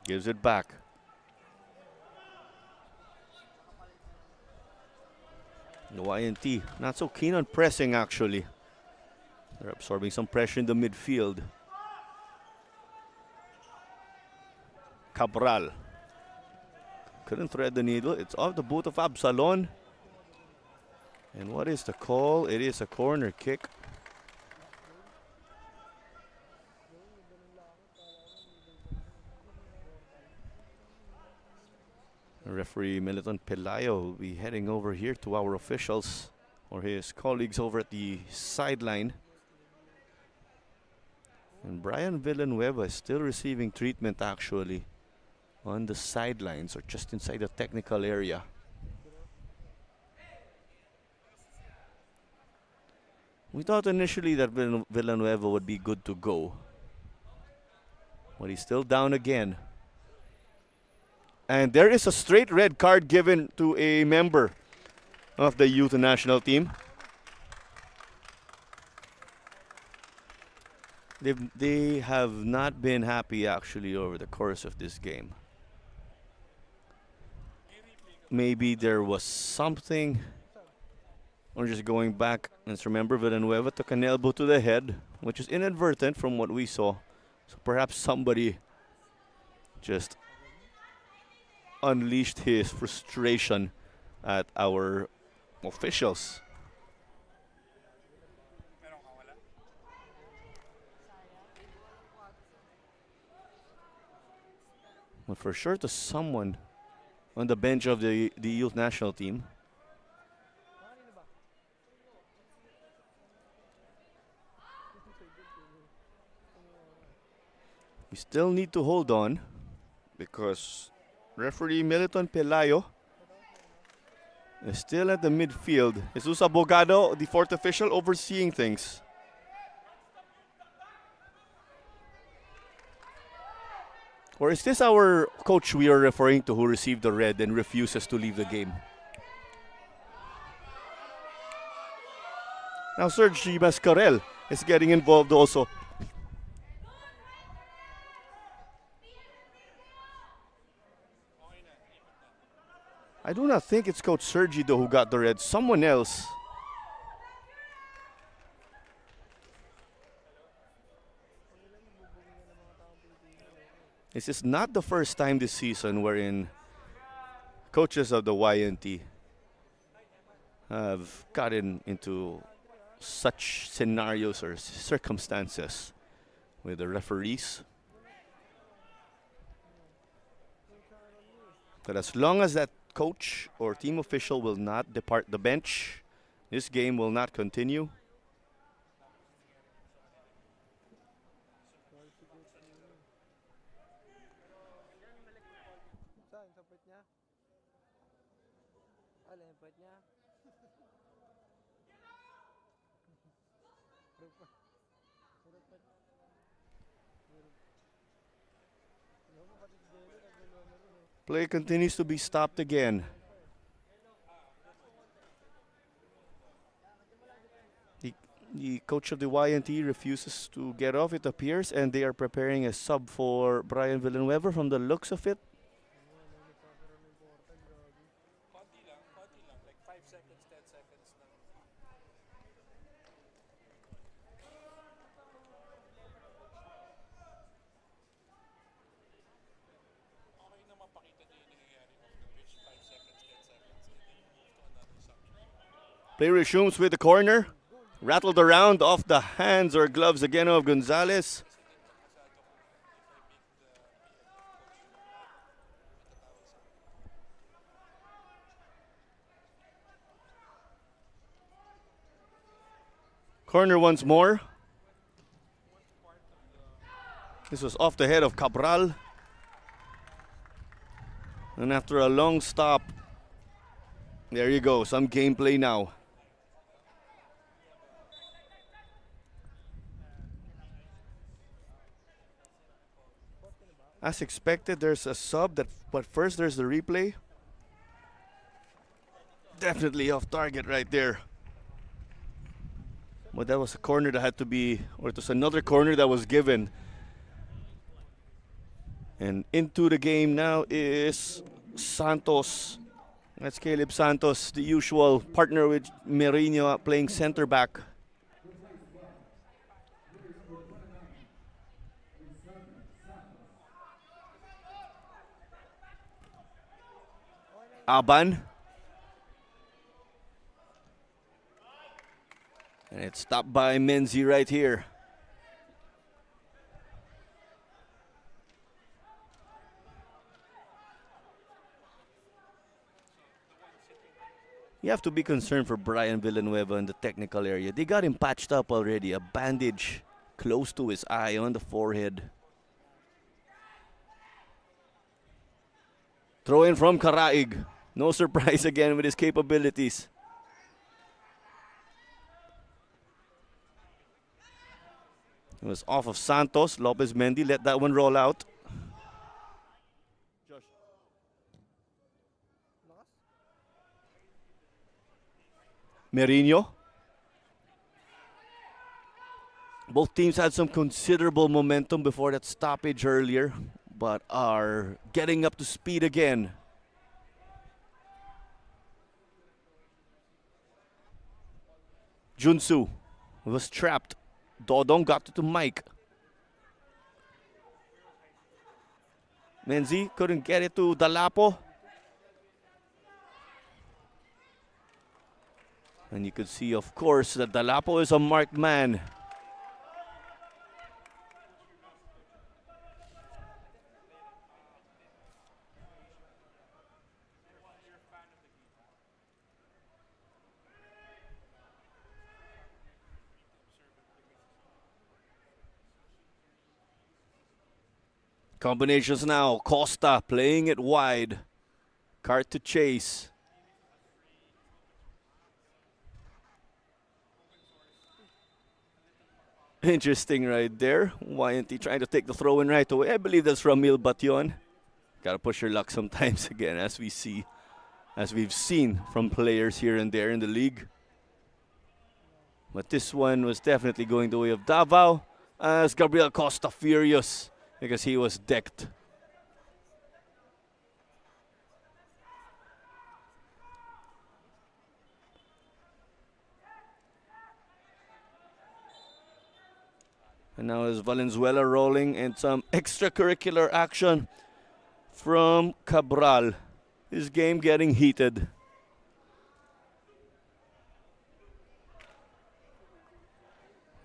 Gives it back. The YNT not so keen on pressing actually. They're absorbing some pressure in the midfield. Cabral couldn't thread the needle. It's off the boot of Absalon. And what is the call? It is a corner kick. Referee Militon Pelayo will be heading over here to our officials or his colleagues over at the sideline. And Brian Villanueva is still receiving treatment actually on the sidelines or just inside the technical area. We thought initially that Villanueva would be good to go, but he's still down again. And there is a straight red card given to a member of the youth national team. They have not been happy actually over the course of this game. Maybe there was something, or just going back. Let's remember Villanueva took an elbow to the head, which is inadvertent from what we saw. So perhaps somebody just unleashed his frustration at our officials. But for sure to someone on the bench of the youth national team. We still need to hold on because referee Militon Pelayo is still at the midfield. Jesus Abogado, the fourth official, overseeing things. Or is this our coach we are referring to who received the red and refuses to leave the game? Now Sergi Mascarel is getting involved also. I do not think it's Coach Sergi though who got the red. Someone else. This is not the first time this season wherein coaches of the YNT have gotten into such scenarios or circumstances with the referees. But as long as that coach or team official will not depart the bench, this game will not continue. Play continues to be stopped again. The coach of the YNT refuses to get off, it appears, and they are preparing a sub for Brian Villanueva from the looks of it. Play resumes with the corner. Rattled around off the hands or gloves again of Gonzalez. Corner once more. This was off the head of Cabral. And after a long stop, there you go, some gameplay now. As expected, there's a sub, but first there's the replay. Definitely off target right there. But that was a corner that had to be, or it was another corner that was given. And into the game now is Santos. That's Caleb Santos, the usual partner with Merino playing center back. Aban. And it's stopped by Menzi right here. You have to be concerned for Brian Villanueva in the technical area. They got him patched up already. A bandage close to his eye on the forehead. Throw in from Karaig. No surprise again with his capabilities. It was off of Santos. Lopez Mendy let that one roll out. Merino. Both teams had some considerable momentum before that stoppage earlier, but are getting up to speed again. Junsu was trapped. Dodong got it to Mike. Menzi couldn't get it to Dalapo. And you could see, of course, that Dalapo is a marked man. Combinations now. Costa playing it wide. Cart to chase. Interesting right there. YNT trying to take the throw in right away. I believe that's Ramil Bation. Gotta push your luck sometimes again, as we've seen from players here and there in the league. But this one was definitely going the way of Davao, as Gabriel Costa furious because he was decked. And now is Valenzuela rolling, and some extracurricular action from Cabral. His game getting heated.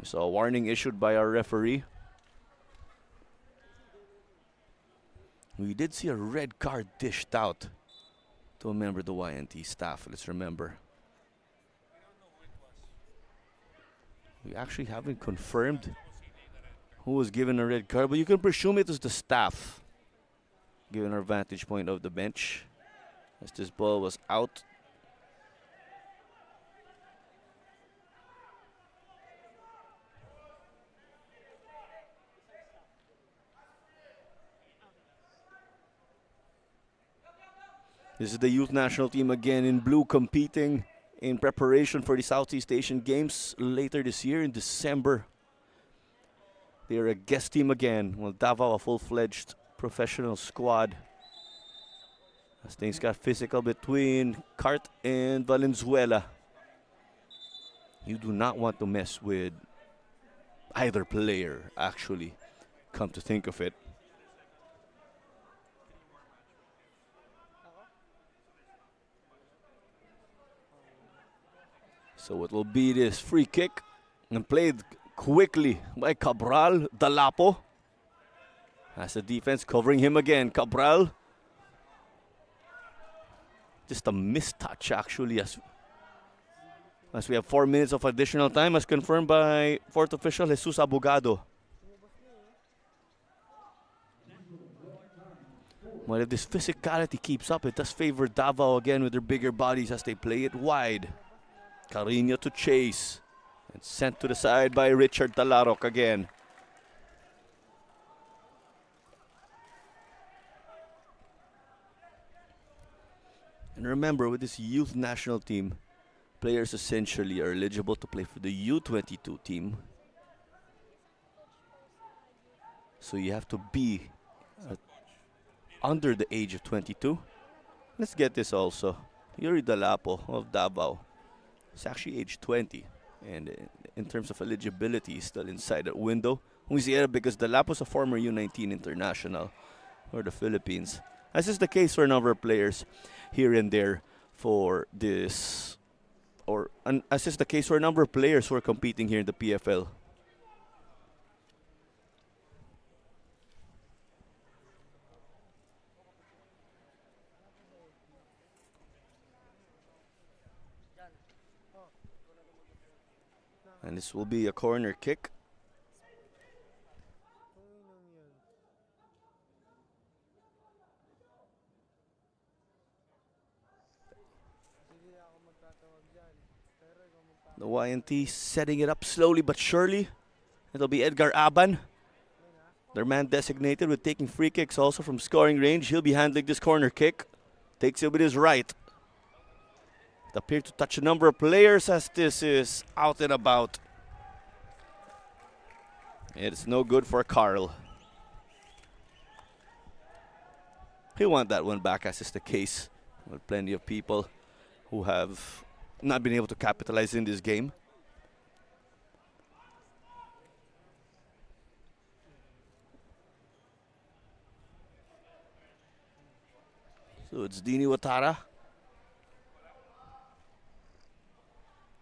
We saw a warning issued by our referee. We did see a red card dished out to a member of the YNT staff, let's remember. We actually haven't confirmed who was given a red card, but you can presume it was the staff, given our vantage point of the bench, as this ball was out. This is the youth national team again in blue, competing in preparation for the Southeast Asian Games later this year in December. They are a guest team again, while Davao a full-fledged professional squad. As things got physical between Cart and Valenzuela. You do not want to mess with either player, actually, come to think of it. So it will be this free kick, and played quickly by Cabral. Dalapo has the defense covering him again. Cabral, just a mistouch actually, as we have 4 minutes of additional time, as confirmed by fourth official Jesus Abogado. Well, if this physicality keeps up, it does favor Davao again with their bigger bodies as they play it wide. Carino to chase. And sent to the side by Richard Talarok again. And remember, with this youth national team, players essentially are eligible to play for the U22 team. So you have to be under the age of 22. Let's get this also. Yuri Dalapo of Davao is actually age 20. And in terms of eligibility, he's still inside that window. We see it because Dalapo is a former U19 international for the Philippines. As is the case for a number of players here and there for this, as is the case for a number of players who are competing here in the PFL. And this will be a corner kick. The YNT setting it up slowly but surely. It'll be Edgar Aban, their man designated, with taking free kicks also from scoring range. He'll be handling this corner kick. Takes it with his right. It appeared to touch a number of players as this is out and about. It's no good for Carl. He'll want that one back, as is the case with plenty of people who have not been able to capitalize in this game. So it's Dini Watara.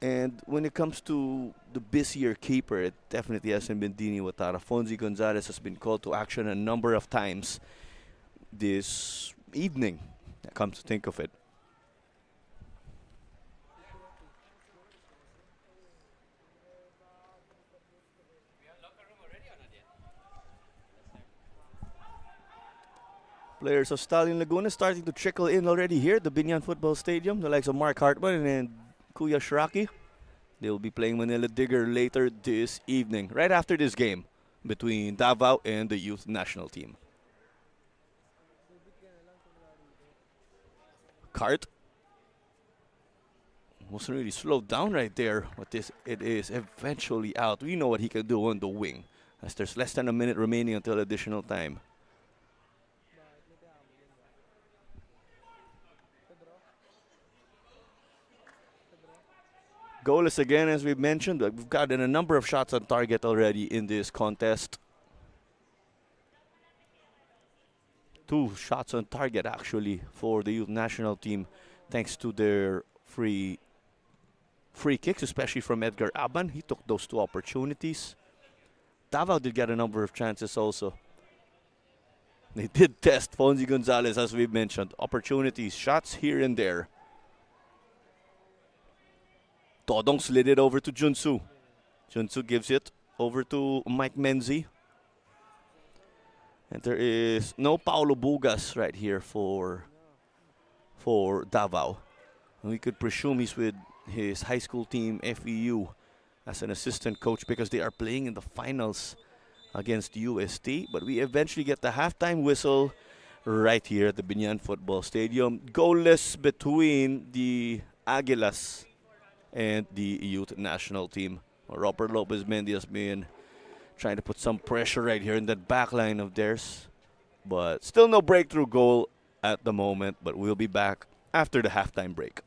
And when it comes to the busier keeper, it definitely hasn't been Dini Watara. Fonzie Gonzalez has been called to action a number of times this evening, come to think of it. Players of Stallion Laguna starting to trickle in already here at the Binyan Football Stadium. The likes of Mark Hartman and Kuya Shraki. They will be playing Manila Digger later this evening, right after this game between Davao and the youth national team. Cart wasn't really slowed down right there, but it is eventually out. We know what he can do on the wing, as there's less than a minute remaining until additional time. Goalless again, as we've mentioned. We've gotten a number of shots on target already in this contest. 2 shots on target, actually, for the youth national team, thanks to their free kicks, especially from Edgar Aban. He took those 2 opportunities. Davao did get a number of chances also. They did test Fonzie Gonzalez, as we've mentioned. Opportunities, shots here and there. Todong slid it over to Junsu. Junsu gives it over to Mike Menzi. And there is no Paulo Bugas right here for Davao. And we could presume he's with his high school team, FEU, as an assistant coach, because they are playing in the finals against UST. But we eventually get the halftime whistle right here at the Binyan Football Stadium. Goalless between the Aguilas and the youth national team. Robert Lopez Mendy has been trying to put some pressure right here in that back line of theirs. But still no breakthrough goal at the moment, but we'll be back after the halftime break.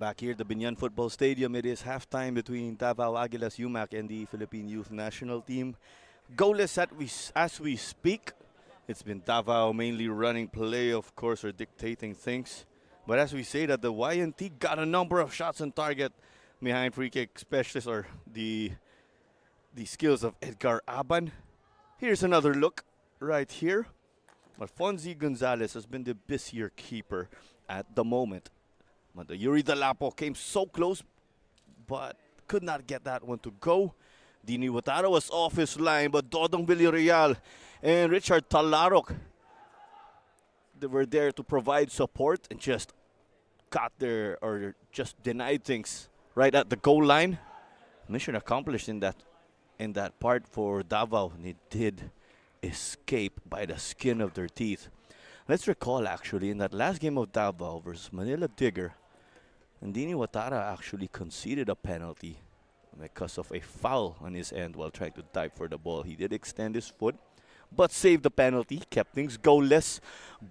Back here at the Binyan Football Stadium, it is halftime between Davao Agilas UMAC and the Philippine Youth National Team. Goalless as we speak. It's been Davao mainly running play, of course, or dictating things. But as we say that the YNT got a number of shots on target behind free kick specialist or the skills of Edgar Aban. Here's another look right here. But Fonzie Gonzalez has been the busier keeper at the moment. But the Yuri Dalapo came so close, but could not get that one to go. Dini Watara was off his line, but Dodong Villarreal and Richard Talarok, they were there to provide support and just got there or just denied things right at the goal line. Mission accomplished in that part for Davao. And they did escape by the skin of their teeth. Let's recall actually in that last game of Davao versus Manila Digger, Dini Watara actually conceded a penalty because of a foul on his end while trying to dive for the ball. He did extend his foot, but saved the penalty, kept things goalless.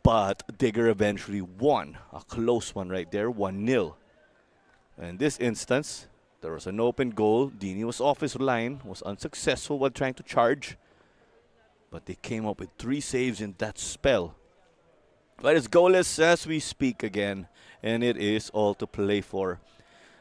But Digger eventually won. A close one right there, 1-0. In this instance, there was an open goal. Dini was off his line, was unsuccessful while trying to charge. But they came up with 3 saves in that spell. But it's goalless as we speak again, and it is all to play for.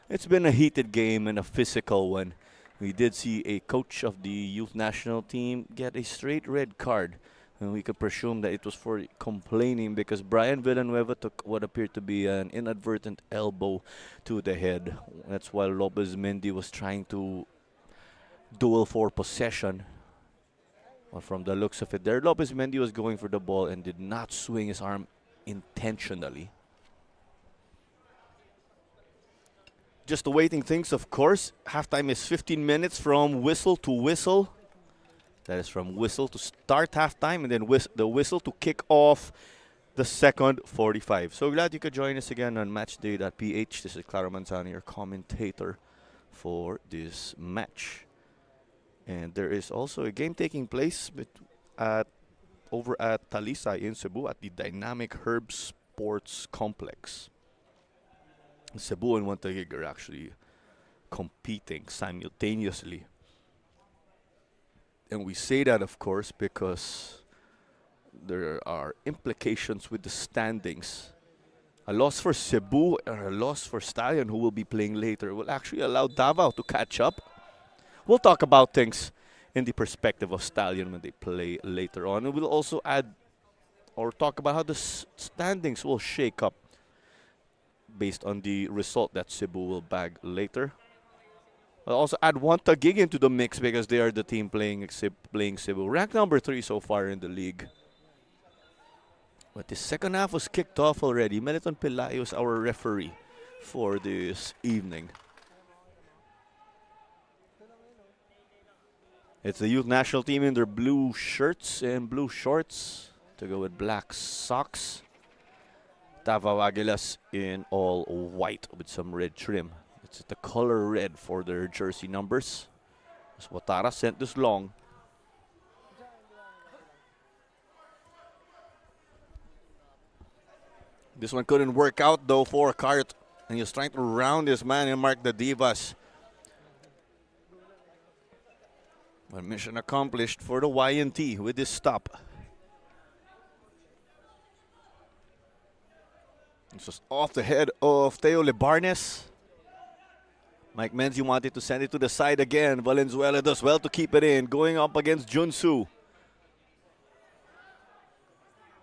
It's been a heated game and a physical one. We did see a coach of the youth national team get a straight red card. And we could presume that it was for complaining because Brian Villanueva took what appeared to be an inadvertent elbow to the head. That's while Lopez Mendy was trying to duel for possession. Well, from the looks of it there, Lopez Mendy was going for the ball and did not swing his arm intentionally. Just awaiting things, of course. Halftime is 15 minutes from whistle to whistle. That is from whistle to start halftime and then the whistle to kick off the second 45. So glad you could join us again on matchday.ph. This is Claro Manzano, your commentator for this match. And there is also a game taking place over at Talisay in Cebu at the Dynamic Herb Sports Complex. Cebu and Montague are actually competing simultaneously. And we say that, of course, because there are implications with the standings. A loss for Cebu or a loss for Stallion, who will be playing later, will actually allow Davao to catch up. We'll talk about things in the perspective of Stallion when they play later on. And we'll also add or talk about how the standings will shake up based on the result that Cebu will bag later. I'll also add Taguig into the mix because they are the team playing Cebu. Ranked number 3 so far in the league. But the second half was kicked off already. Meliton Pelayo is our referee for this evening. It's the youth national team in their blue shirts and blue shorts to go with black socks. Davao Agilas in all white with some red trim. It's the color red for their jersey numbers. As Watara sent this long. This one couldn't work out though for Cart. And he was trying to round this man and mark the Divas. But mission accomplished for the YNT with this stop. This was off the head of Teo Lebarnes. Mike Menzi wanted to send it to the side again. Valenzuela does well to keep it in. Going up against Junsu.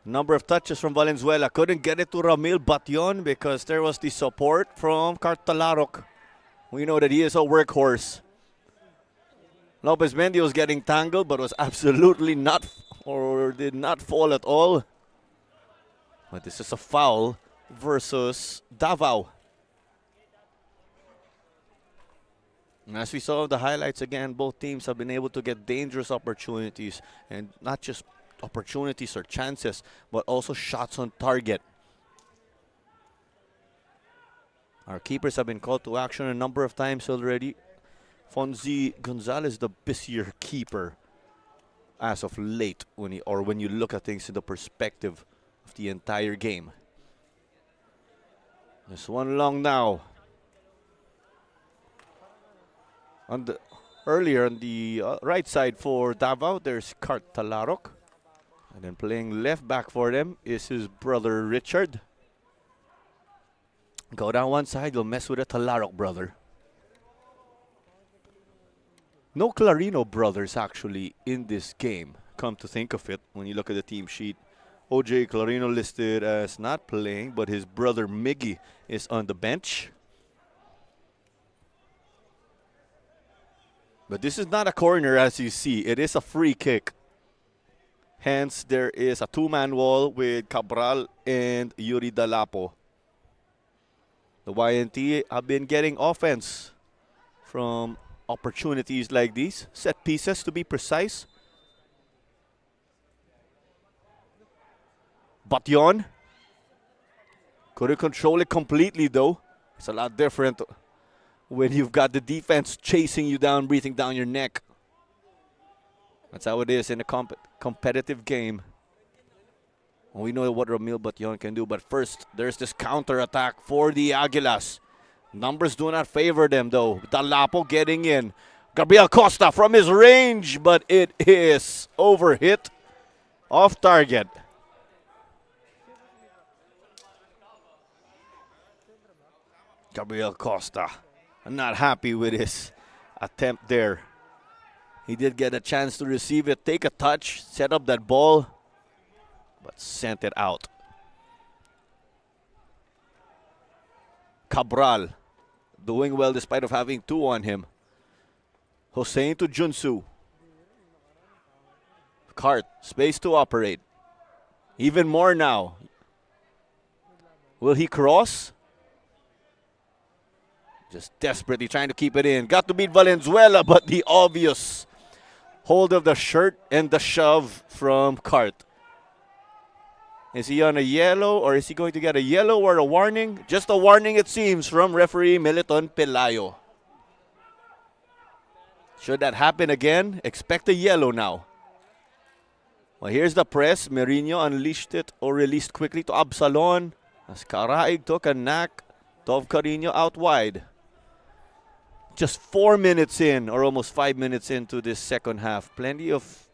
Number of touches from Valenzuela. Couldn't get it to Ramil Bation because there was the support from Cartalarok. We know that he is a workhorse. Lopez Mendy was getting tangled but was absolutely not or did not fall at all. But this is a foul versus Davao. And as we saw the highlights again, both teams have been able to get dangerous opportunities. And not just opportunities or chances, but also shots on target. Our keepers have been called to action a number of times already. Fonzie Gonzalez, the busier keeper as of late, when you look at things in the perspective of the entire game. This one long now. On the earlier on the right side for Davao, there's Cart Talarok. And then playing left back for them is his brother Richard. Go down one side, you'll mess with a Talarok brother. No Clarino brothers actually in this game, come to think of it, when you look at the team sheet. OJ Clarino listed as not playing, but his brother Miggy is on the bench. But this is not a corner, as you see. It is a free kick. Hence, there is a two-man wall with Cabral and Yuri Dalapo. The YNT have been getting offense from opportunities like these. Set pieces, to be precise. Batyon couldn't control it completely, though. It's a lot different when you've got the defense chasing you down, breathing down your neck. That's how it is in a competitive game. We know what Ramil Batyon can do, but first, there's this counter-attack for the Aguilas. Numbers do not favor them, though. Dalapo getting in. Gabriel Costa from his range, but it is overhit, off target. Gabriel Costa, I'm not happy with his attempt there. He did get a chance to receive it, take a touch, set up that ball, but sent it out. Cabral doing well despite of having two on him. Hossein to Junsu. Cart, space to operate. Even more now. Will he cross? Just desperately trying to keep it in. Got to beat Valenzuela, but the obvious hold of the shirt and the shove from Cart. Is he on a yellow, or is he going to get a yellow or a warning? Just a warning, it seems, from referee Meliton Pelayo. Should that happen again, expect a yellow now. Well, here's the press. Merino unleashed it or released quickly to Absalon. As Caraig took a knack. Tov Carino out wide. Just 4 minutes in, or almost 5 minutes into this second half. Plenty of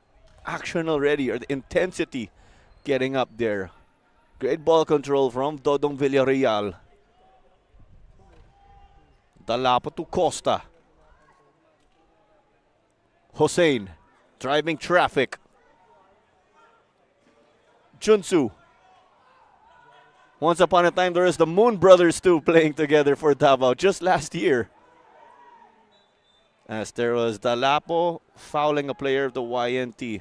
action already, or the intensity getting up there. Great ball control from Dodong Villarreal. Dalapo to Costa. Hossein driving traffic. Junsu. Once upon a time, there was the Moon Brothers too playing together for Davao just last year. As there was Dalapo fouling a player of the YNT.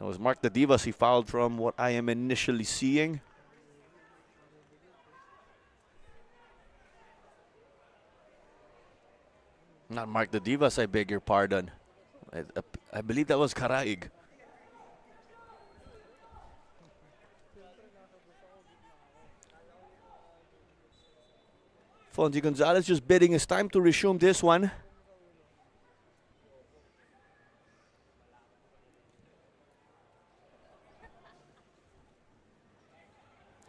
It was Mark the Divas he fouled from what I am initially seeing. Not Mark the Divas, I beg your pardon. I believe that was Caraig. Fonzie Gonzalez just bidding his time to resume this one.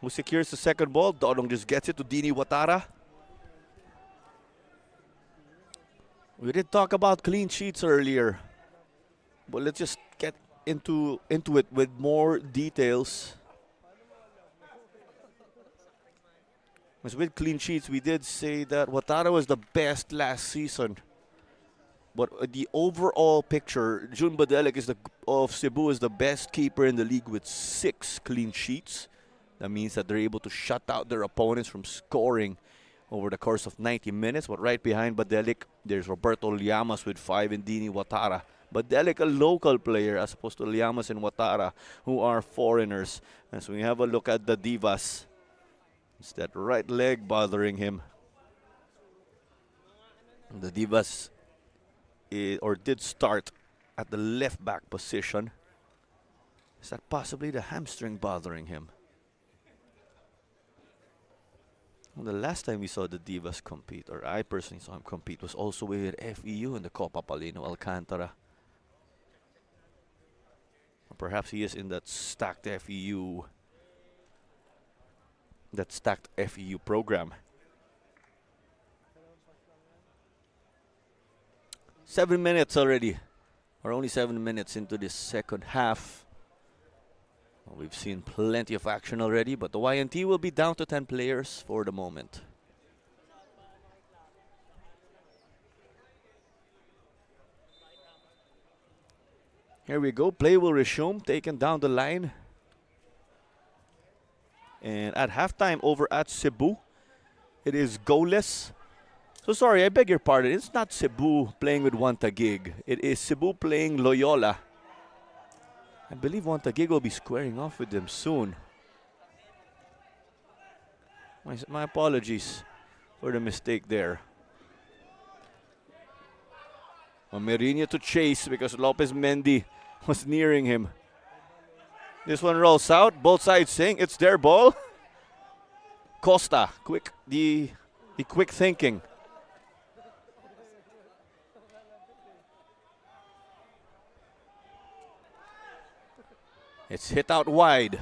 Who secures the second ball? Dodong just gets it to Dini Watara. We did talk about clean sheets earlier, but let's just get into it with more details. Because with clean sheets, we did say that Watara was the best last season. But the overall picture, Jun Badelic of Cebu is the best keeper in the league with 6 clean sheets. That means that they're able to shut out their opponents from scoring over the course of 90 minutes. But right behind Badelic, there's Roberto Llamas with 5 and Dini Watara. Badelic, a local player, as opposed to Llamas and Watara, who are foreigners. And so we have a look at the Divas. It's that right leg bothering him. The Divas did start at the left back position. Is that possibly the hamstring bothering him? Well, the last time we saw the Divas compete, or I personally saw him compete, was also with FEU in the Copa Palino Alcantara. Or perhaps he is in that stacked FEU program. 7 minutes already. We're only 7 minutes into this second half. Well, we've seen plenty of action already, but the YNT will be down to 10 players for the moment. Here we go. Play will resume. Taken down the line. And at halftime over at Cebu, it is goalless. So sorry, I beg your pardon. It's not Cebu playing with One Taguig. It is Cebu playing Loyola. I believe One Taguig will be squaring off with them soon. My apologies for the mistake there. Merino to chase because Lopez Mendy was nearing him. This one rolls out. Both sides saying it's their ball. Costa, the quick thinking. It's hit out wide.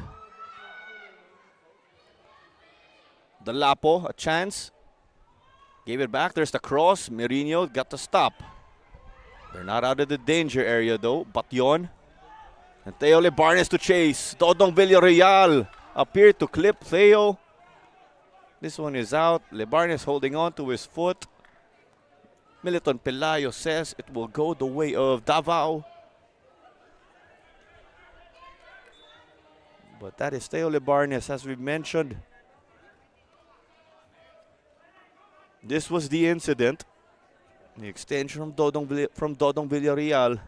The Lapo, a chance. Gave it back. There's the cross. Merino got the stop. They're not out of the danger area though. Batyon. And Theo Lebarnes to chase. Dodong Villarreal appeared to clip Theo. This one is out. Lebarnes holding on to his foot. Militon Pelayo says it will go the way of Davao. But that is Theo Lebarnes, as we've mentioned. This was the incident. The extension from Dodong Villarreal.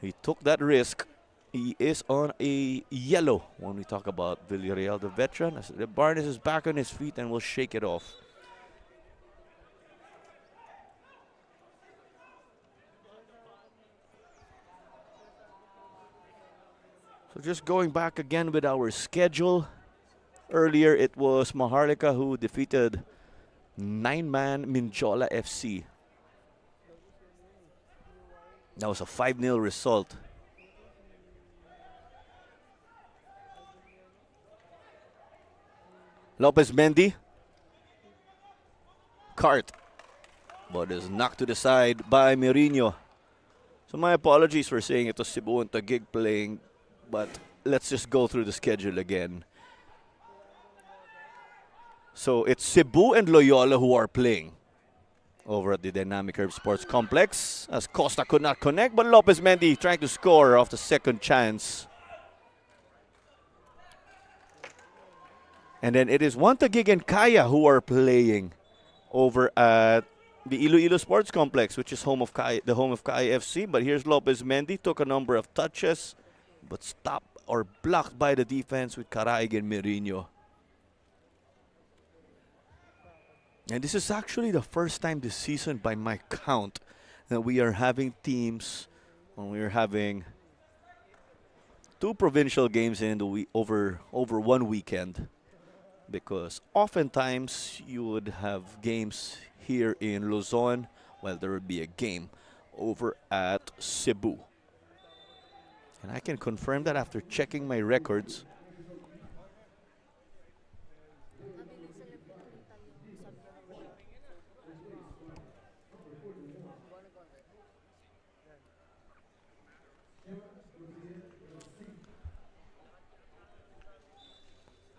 He took that risk. He is on a yellow when we talk about Villarreal, the veteran. As Lebarnes is back on his feet and will shake it off. So just going back again with our schedule. Earlier it was Maharlika who defeated 9-man Minjola FC. That was a 5-0 result. Lopez Mendy. Cart. But is knocked to the side by Merino. So my apologies for saying it was Cebu and Taguig playing. But let's just go through the schedule again. So it's Cebu and Loyola who are playing over at the Dynamic Herb Sports Complex, as Costa could not connect, but Lopez Mendy trying to score off the second chance. And then it is One Taguig and Kaya who are playing over at the Iloilo Sports Complex, which is the home of Kaya FC. But here's Lopez Mendy, took a number of touches, but stopped or blocked by the defense with Karaig and Merino. And this is actually the first time this season, by my count, that we are having teams when we are having 2 provincial games in the week over one weekend. Because oftentimes you would have games here in Luzon while there would be a game over at Cebu. And I can confirm that after checking my records.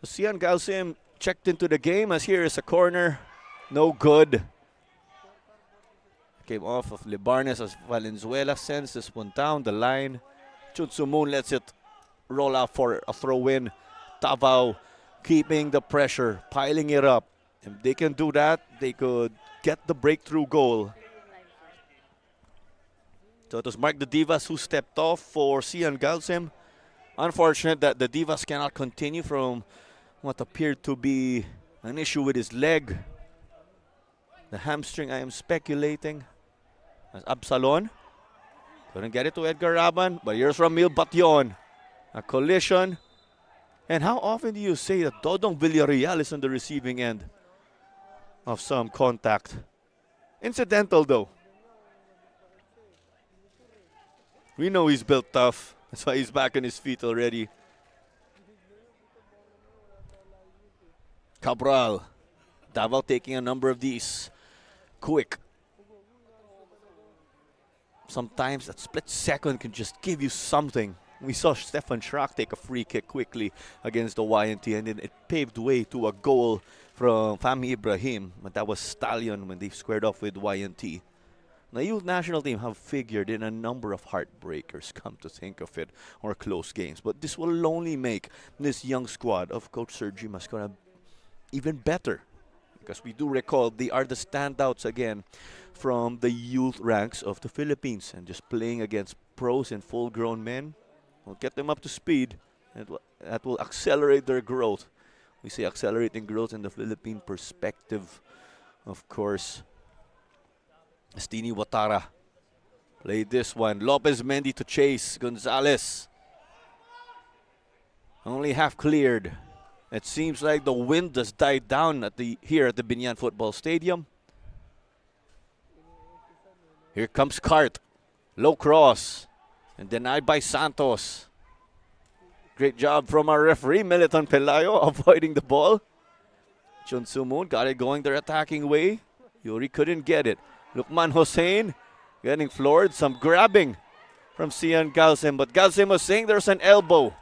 Sian Galsim checked into the game, as here is a corner. No good. Came off of Lebarnes as Valenzuela sends this one down the line. Chutsumun lets it roll out for a throw-in. Davao keeping the pressure, piling it up. If they can do that, they could get the breakthrough goal. So it was Mark the Divas who stepped off for Sian Galsim. Unfortunate that the Divas cannot continue from what appeared to be an issue with his leg. The hamstring, I am speculating. As Absalon couldn't get it to Edgar Raban, but here's Ramil Batyon. A collision. And how often do you say that Dodong Villarreal is on the receiving end of some contact? Incidental though. We know he's built tough. That's why he's back on his feet already. Cabral. Davao taking a number of these. Quick. sometimes that split second can just give you something. We saw Stefan Schrak take a free kick quickly against the YNT, and then it paved way to a goal from Fahmi Ibrahim. But that was Stallion when they squared off with YNT. The youth national team have figured in a number of heartbreakers, come to think of it, or close games. But this will only make this young squad of Coach Sergi Mascona even better. Because we do recall they are the standouts again from the youth ranks of the Philippines. And just playing against pros and full-grown men will get them up to speed. And that will accelerate their growth. We say accelerating growth in the Philippine perspective, of course. Estini Watara played this one. Lopez Mendy to chase. Gonzalez only half cleared. It seems like the wind has died down here at the Binyan Football Stadium. Here comes Cart. Low cross. And denied by Santos. Great job from our referee, Militon Pelayo, avoiding the ball. Chun Sumun got it going their attacking way. Yuri couldn't get it. Lukman Hossein getting floored. Some grabbing from Sian Galsem. But Galsem was saying there's an elbow.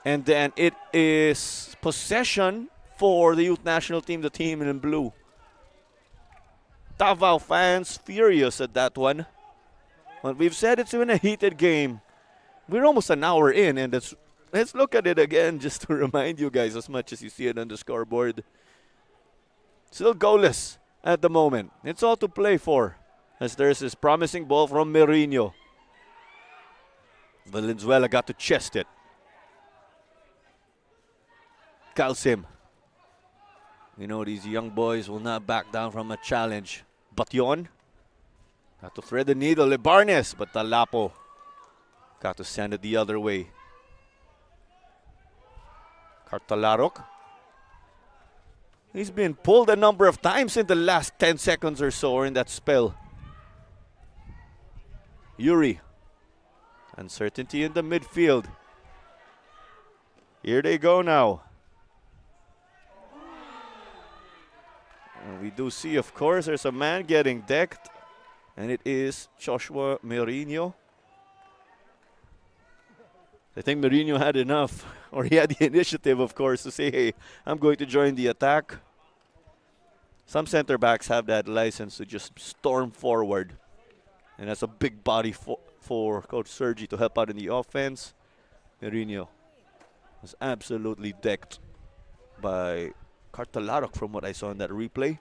And then it is possession for the youth national team, the team in blue. Davao fans furious at that one. But we've said it's been a heated game. We're almost an hour in, and let's look at it again just to remind you guys as much as you see it on the scoreboard. Still goalless at the moment. It's all to play for, as there's this promising ball from Merino. Valenzuela got to chest it. Calcim. You know these young boys will not back down from a challenge. Batyon got to thread the needle. Lebarnes, but Talapo got to send it the other way. Cartalarok. He's been pulled a number of times in the last 10 seconds or so, or in that spell. Yuri. Uncertainty in the midfield. Here they go now. And we do see, of course, there's a man getting decked, and it is Joshua Merino. I think Merino had enough, or he had the initiative, of course, to say, hey, I'm going to join the attack. Some center backs have that license to just storm forward. And that's a big body for Coach Sergi to help out in the offense. Merino was absolutely decked by Cartalarok from what I saw in that replay.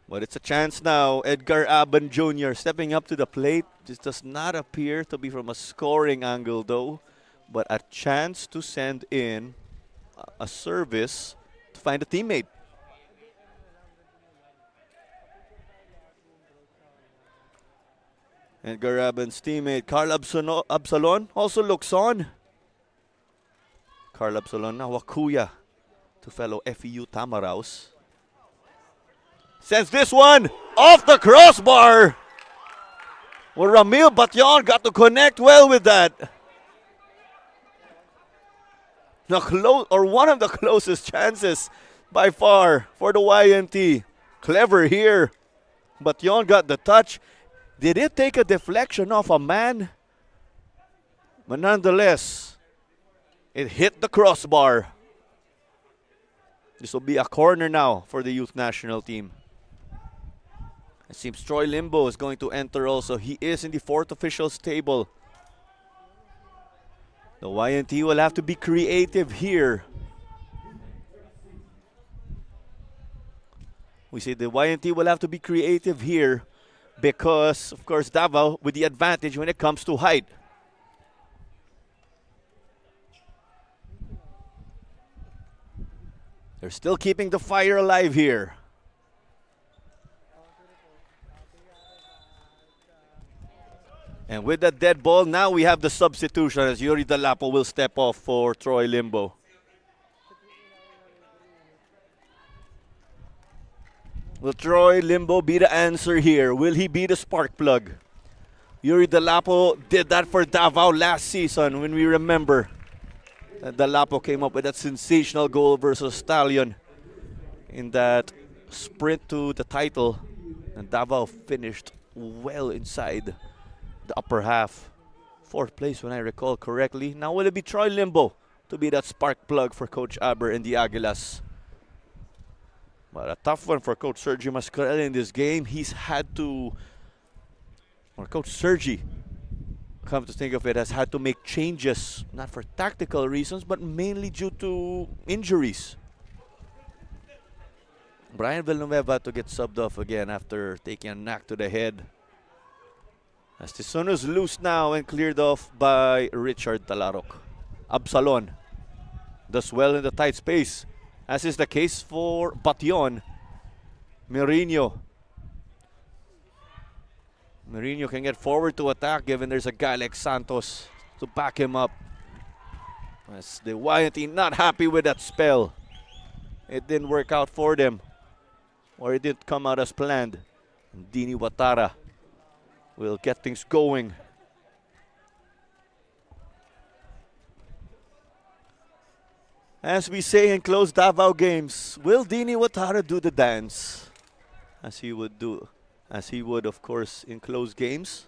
But it's a chance now. Edgar Aban Jr. stepping up to the plate. This does not appear to be from a scoring angle though, but a chance to send in a service to find a teammate. Edgar Aban's teammate, Carl Absalon, also looks on. Carl Absalon now Wakuya to fellow FEU Tamaraos. Sends this one off the crossbar. Well, Ramil Batyon got to connect well with that. One of the closest chances by far for the YNT. Clever here. Batyon got the touch. Did it take a deflection off a man? But nonetheless, it hit the crossbar. This will be a corner now for the youth national team. It seems Troy Limbo is going to enter also. He is in the fourth official's table. The YNT will have to be creative here. We say the YNT will have to be creative here because, of course, Davao with the advantage when it comes to height. They're still keeping the fire alive here. And with that dead ball, now we have the substitution as Yuri Dalapo will step off for Troy Limbo. Will Troy Limbo be the answer here? Will he be the spark plug? Yuri Dalapo did that for Davao last season when we remember that Dalapo came up with that sensational goal versus Stallion in that sprint to the title, and Davao finished well inside the upper half. Fourth place when I recall correctly. Now will it be Troy Limbo to be that spark plug for Coach Aber and the Aguilas? But a tough one for Coach Sergi Mascarell in this game. He's had to, or Coach Sergi, come to think of it, has had to make changes, not for tactical reasons, but mainly due to injuries. Brian Villanueva to get subbed off again after taking a knock to the head. As Tisono's loose now and cleared off by Richard Talarok. Absalon does well in the tight space, as is the case for Bation. Merino can get forward to attack given there's a guy like Santos to back him up. As the YNT not happy with that spell. It didn't work out for them, or it didn't come out as planned. Dini Watara will get things going. As we say in close Davao games, will Dini Watara do the dance? As he would of course in close games.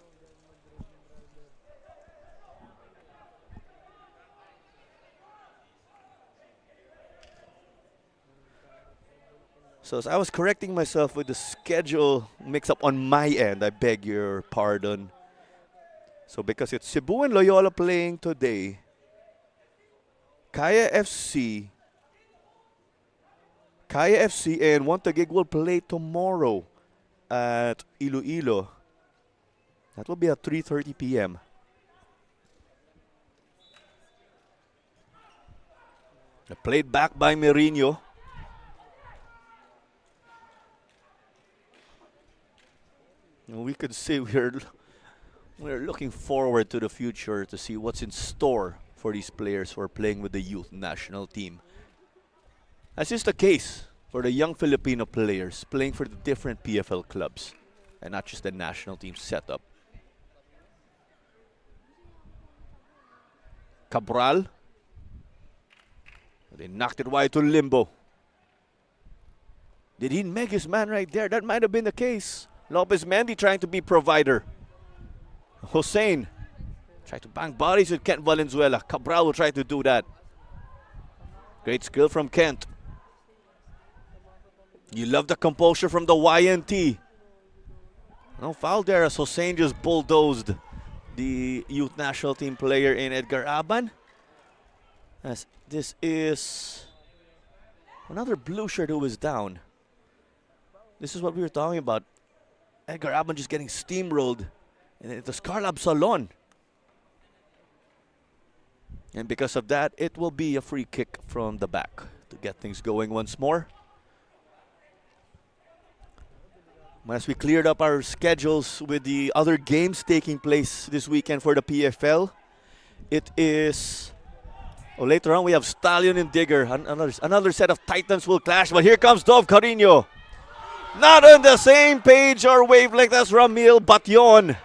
So as I was correcting myself with the schedule mix-up on my end, I beg your pardon. So because it's Cebu and Loyola playing today, Kaya FC and Wantagig will play tomorrow at Iloilo. That will be at 3:30 p.m. Played back by Merino. We could say we're looking forward to the future to see what's in store for these players who are playing with the youth national team. As is the case for the young Filipino players playing for the different PFL clubs and not just the national team setup. Cabral. They knocked it wide to Limbo. Did he make his man right there? That might have been the case. Lopez Mendy trying to be provider. Hussein try to bang bodies with Kent Valenzuela. Cabral will try to do that. Great skill from Kent. You love the composure from the YNT. No foul there as Hussein just bulldozed the youth national team player in Edgar Aban. As this is another blue shirt who is down. This is what we were talking about. Edgar Aban just getting steamrolled. And it was Carl Absalon. And because of that, it will be a free kick from the back to get things going once more. As we cleared up our schedules with the other games taking place this weekend for the PFL, it is... Oh, later on we have Stallion and Digger. Another set of titans will clash, but here comes Dov Carino. Not on the same page or wavelength as Ramil Bation.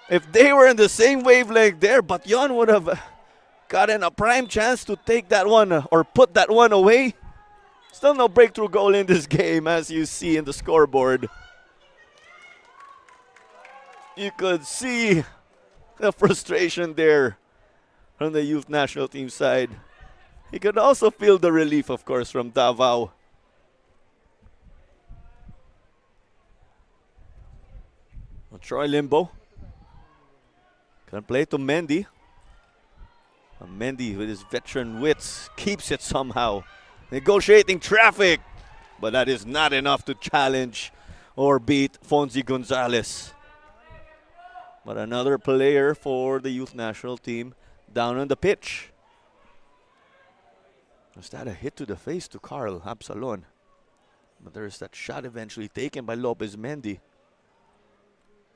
If they were in the same wavelength there, Bation would have gotten a prime chance to take that one or put that one away. Still no breakthrough goal in this game, as you see in the scoreboard. You could see the frustration there from the youth national team side. You could also feel the relief, of course, from Davao. Troy Limbo can play to Mendy. Mendy with his veteran wits keeps it somehow. Negotiating traffic, but that is not enough to challenge or beat Fonzie Gonzalez. But another player for the youth national team down on the pitch. Was that a hit to the face to Carl Absalon? But there's that shot eventually taken by Lopez Mendy.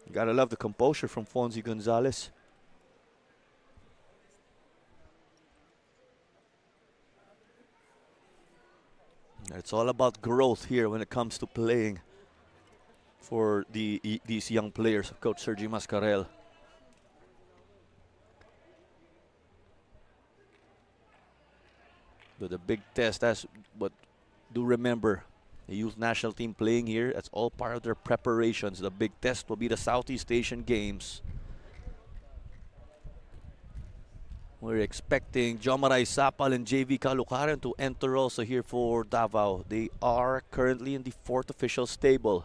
You gotta love the composure from Fonzie Gonzalez. It's all about growth here when it comes to playing for these young players of Coach Sergi Mascarell. But the big test, but do remember, The youth national team playing here. That's all part of their preparations. The big test will be the Southeast Asian Games. We're expecting Jomaray Sapal and JV Kalukaran to enter also here for Davao. They are currently in the 4th official stable.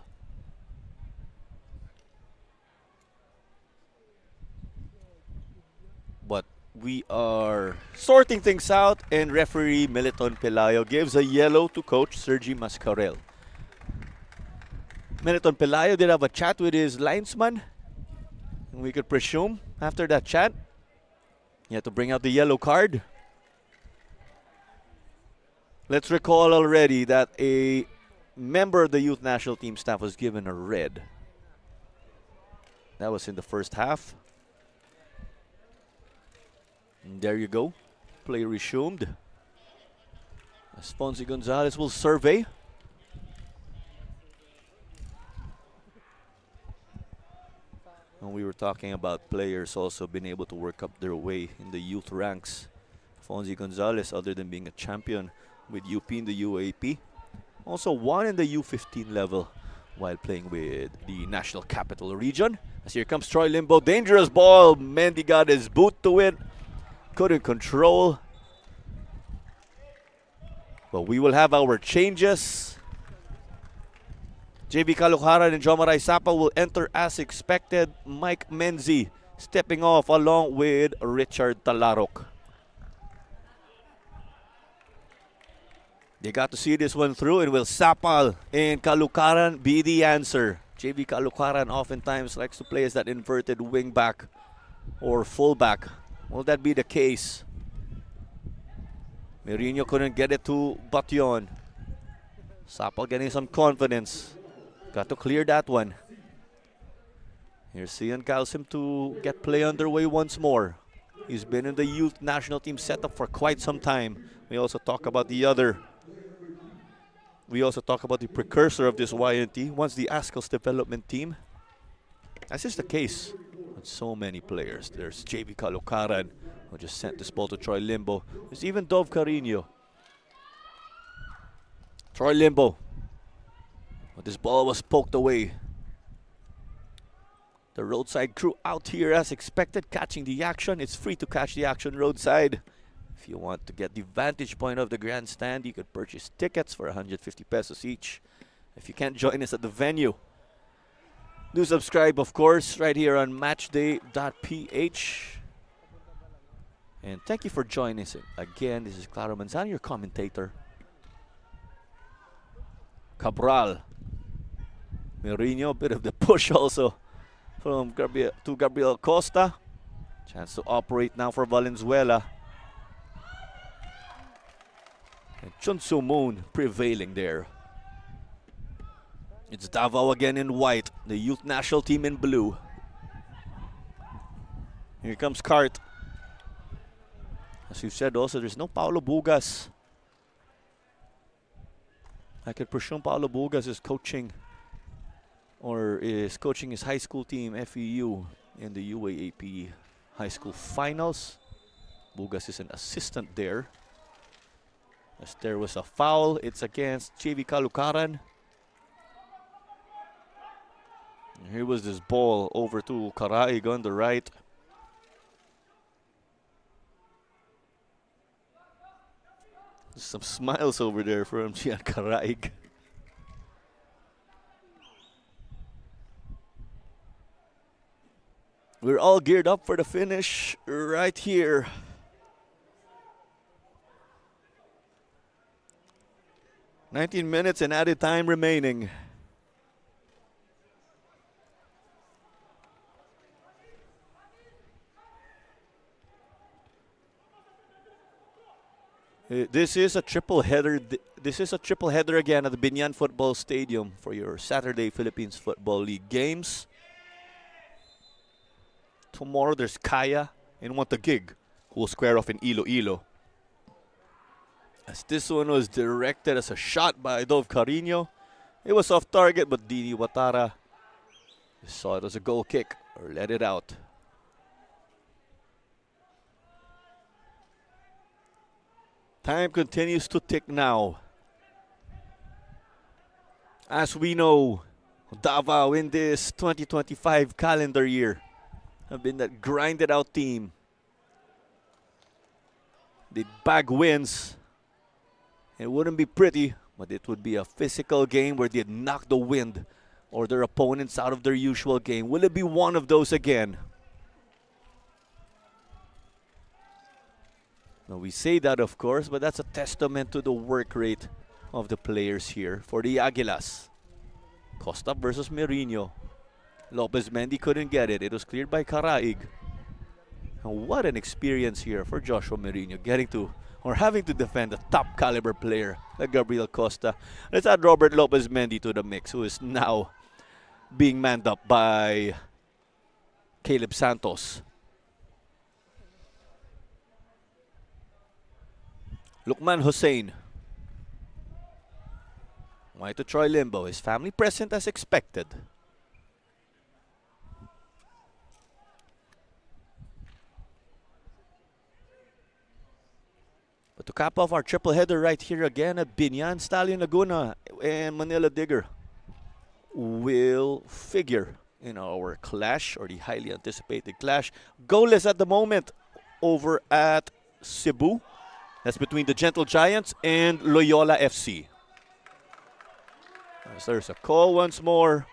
But we are sorting things out, and referee Militon Pelayo gives a yellow to coach Sergi Mascarel. Militon Pelayo did have a chat with his linesman. And we could presume after that chat, he had to bring out the yellow card. Let's recall already that a member of the youth national team staff was given a red. That was in the first half. And there you go. Play resumed. Esponzi Gonzalez will survey. And we were talking about players also being able to work up their way in the youth ranks. Fonzie Gonzalez, other than being a champion with UP in the UAP, also won in the U15 level while playing with the National Capital Region. As here comes Troy Limbo, dangerous ball. Mendy got his boot to it, couldn't control. But we will have our changes. JB Kalukaran and Jomaray Sapa will enter as expected. Mike Menzi stepping off along with Richard Talarok. They got to see this one through, and will Sapal and Kalukaran be the answer? JB Kalukaran oftentimes likes to play as that inverted wing back or fullback. Will that be the case? Mourinho couldn't get it to Batyon. Sapal getting some confidence. Got to clear that one. Here's Ian Calcim to get play underway once more. He's been in the youth national team setup for quite some time. We also talk about the precursor of this YNT, once the Ascos development team. As is the case with so many players. There's JB Kalukaran, who just sent this ball to Troy Limbo. There's even Dov Carino. Troy Limbo. But this ball was poked away. The roadside crew out here as expected, catching the action. It's free to catch the action roadside. If you want to get the vantage point of the grandstand, you could purchase tickets for 150 pesos each. If you can't join us at the venue, do subscribe, of course, right here on matchday.ph. And thank you for joining us again. This is Claro Manzano, your commentator. Cabral. Mourinho, a bit of the push also from Gabriel Costa. Chance to operate now for Valenzuela. And Chun Soo Moon prevailing there. It's Davao again in white, the youth national team in blue. Here comes Cart. As you said also, there's no Paulo Bugas. I could presume Paulo Bugas is coaching his high school team, FEU, in the UAAP high school finals. Bugas is an assistant there. As there was a foul, it's against JV Kalukaran. And here was this ball over to Karaig on the right. Some smiles over there from Gian Karaig. We're all geared up for the finish right here. "19 minutes and added time remaining. This is a triple header. This is a triple header again at the Binyan Football Stadium for your Saturday Philippines Football League games. Tomorrow there's Kaya and Wantagig, who will square off in Iloilo. As this one was directed as a shot by Dov Carino. It was off target, but Dini Watara saw it as a goal kick or let it out. Time continues to tick now. As we know, Davao in this 2025 calendar year have been that grinded out team. They bag wins. It wouldn't be pretty, but it would be a physical game where they'd knock the wind or their opponents out of their usual game. Will it be one of those again? Now we say that, of course, but that's a testament to the work rate of the players here for the Aguilas. Costa versus Merino. Lopez Mendy couldn't get it. It was cleared by Caraig. And what an experience here for Joshua Merino, getting to or having to defend a top caliber player like Gabriel Costa. Let's add Robert Lopez Mendy to the mix, who is now being manned up by Caleb Santos. Lukman Hussein. Wide to Troy Limbo. His family present as expected. But to cap off our triple header right here again at Binyan, Stallion Laguna and Manila Digger will figure in our clash, or the highly anticipated clash. Goalless at the moment over at Cebu. That's between the Gentle Giants and Loyola FC. As there's a call once more.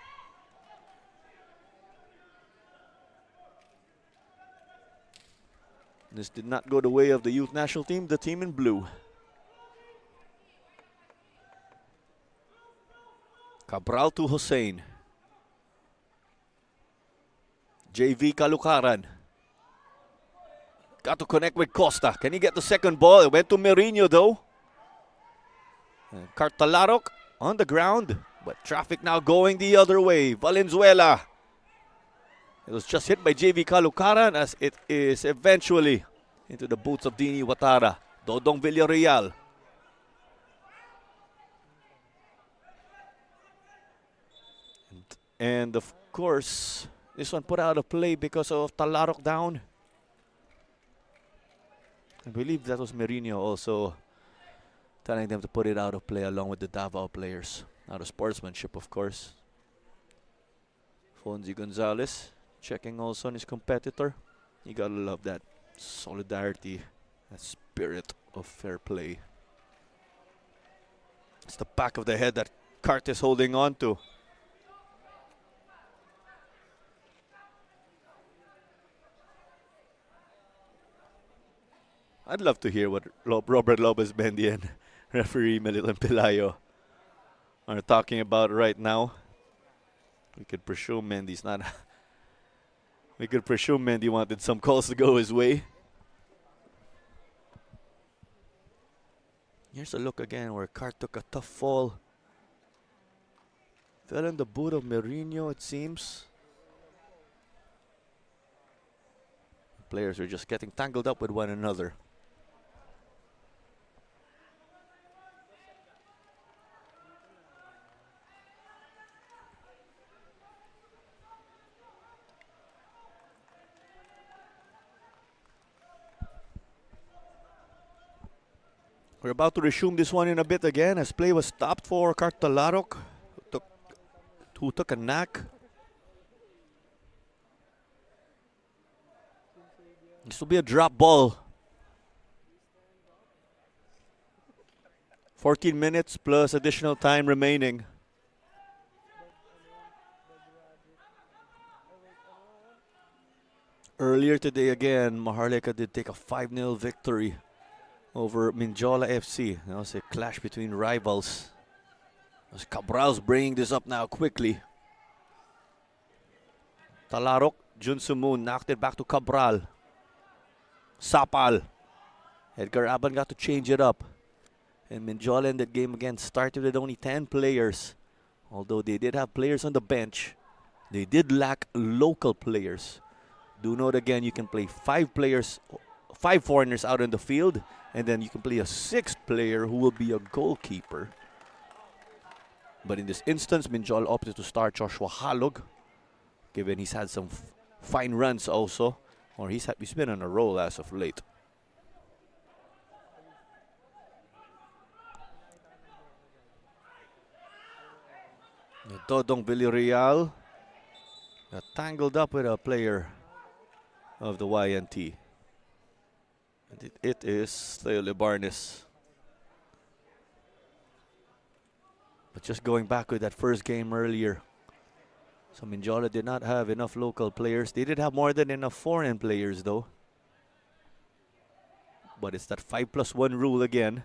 This did not go the way of the youth national team, the team in blue. Cabral to Hussein. JV Kalukaran. Got to connect with Costa. Can he get the second ball? It went to Merino though. And Cartalarok on the ground, but traffic now going the other way. Valenzuela. It was just hit by JV Kalukaran as it is eventually into the boots of Dini Watara. Dodong Villarreal. And of course, this one put out of play because of Talarok down. I believe that was Merino also telling them to put it out of play along with the Davao players. Out of sportsmanship, of course. Fonzie Gonzalez checking also on his competitor. You gotta love that solidarity, that spirit of fair play. It's the back of the head that Cart is holding on to. I'd love to hear what Robert Lopez Mendy and referee Militon Pelayo are talking about right now. We could presume Mendy's not. We could presume Mendy wanted some calls to go his way. Here's a look again where Cart took a tough fall. Fell in the boot of Merino, it seems. Players are just getting tangled up with one another. We're about to resume this one in a bit again as play was stopped for Cartalarok, who took a knack. This will be a drop ball. 14 minutes plus additional time remaining. Earlier today again, Maharlika did take a 5-0 victory over Minjola FC. That was a clash between rivals. As Cabral's bringing this up now quickly. Talarok, Junsumun knocked it back to Cabral. Sapal. Edgar Aban got to change it up. And Minjola in that game again started with only 10 players. Although they did have players on the bench, they did lack local players. Do note again, you can play 5 players, 5 foreigners out in the field, and then you can play a 6th player who will be a goalkeeper. But in this instance, Minjol opted to start Joshua Halog, given he's had some fine runs also, or he's been on a roll as of late. Dodong Villarreal got tangled up with a player of the YNT. And it is Theo Libarnes. But just going back with that first game earlier, so Mindiola did not have enough local players. They did have more than enough foreign players though. But it's that 5+1 rule again.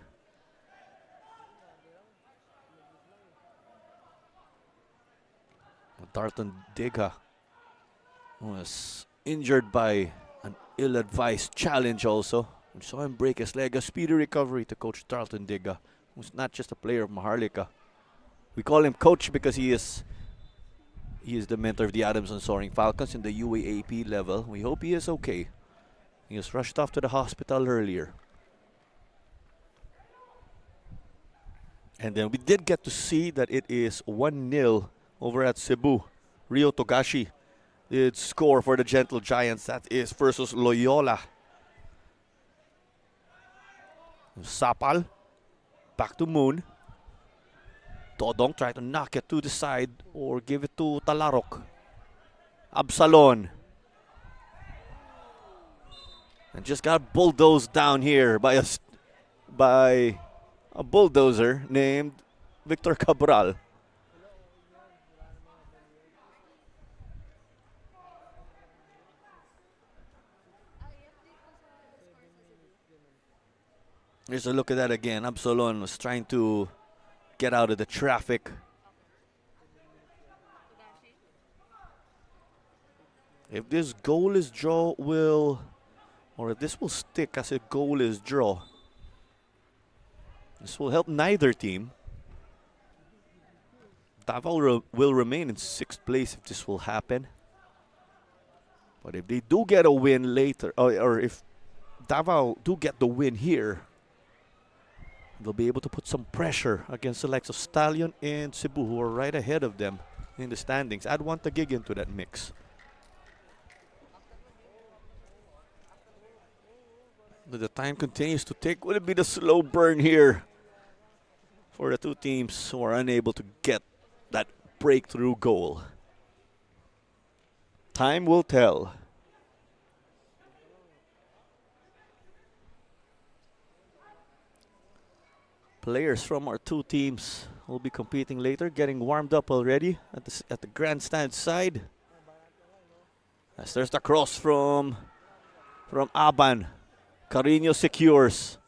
Darton Diga was injured by an ill-advised challenge also. We saw him break his leg. A speedy recovery to Coach Darton Diga, who's not just a player of Maharlika. We call him coach because he is the mentor of the Adamson Soaring Falcons in the UAAP level. We hope he is okay. He was rushed off to the hospital earlier. And then we did get to see that it is 1-0 over at Cebu. Rio Togashi did score for the Gentle Giants. That is versus Loyola. Sapal, back to Moon. Dodong tried to knock it to the side or give it to Talarok. Absalon. And just got bulldozed down here by a bulldozer named Victor Cabral. Here's a look at that again. Absalon was trying to get out of the traffic. If this goal is draw, or if this will stick as a goal is draw, this will help neither team. Davao will remain in 6th place if this will happen. But if they do get a win later, or if Davao do get the win here, they'll be able to put some pressure against the likes of Stallion and Cebu, who are right ahead of them in the standings. Add one Taguig into that mix. But the time continues to tick. Will it be the slow burn here for the two teams who are unable to get that breakthrough goal? Time will tell. Players from our two teams will be competing later, getting warmed up already at the grandstand side. As there's the cross from Aban. Carino secures.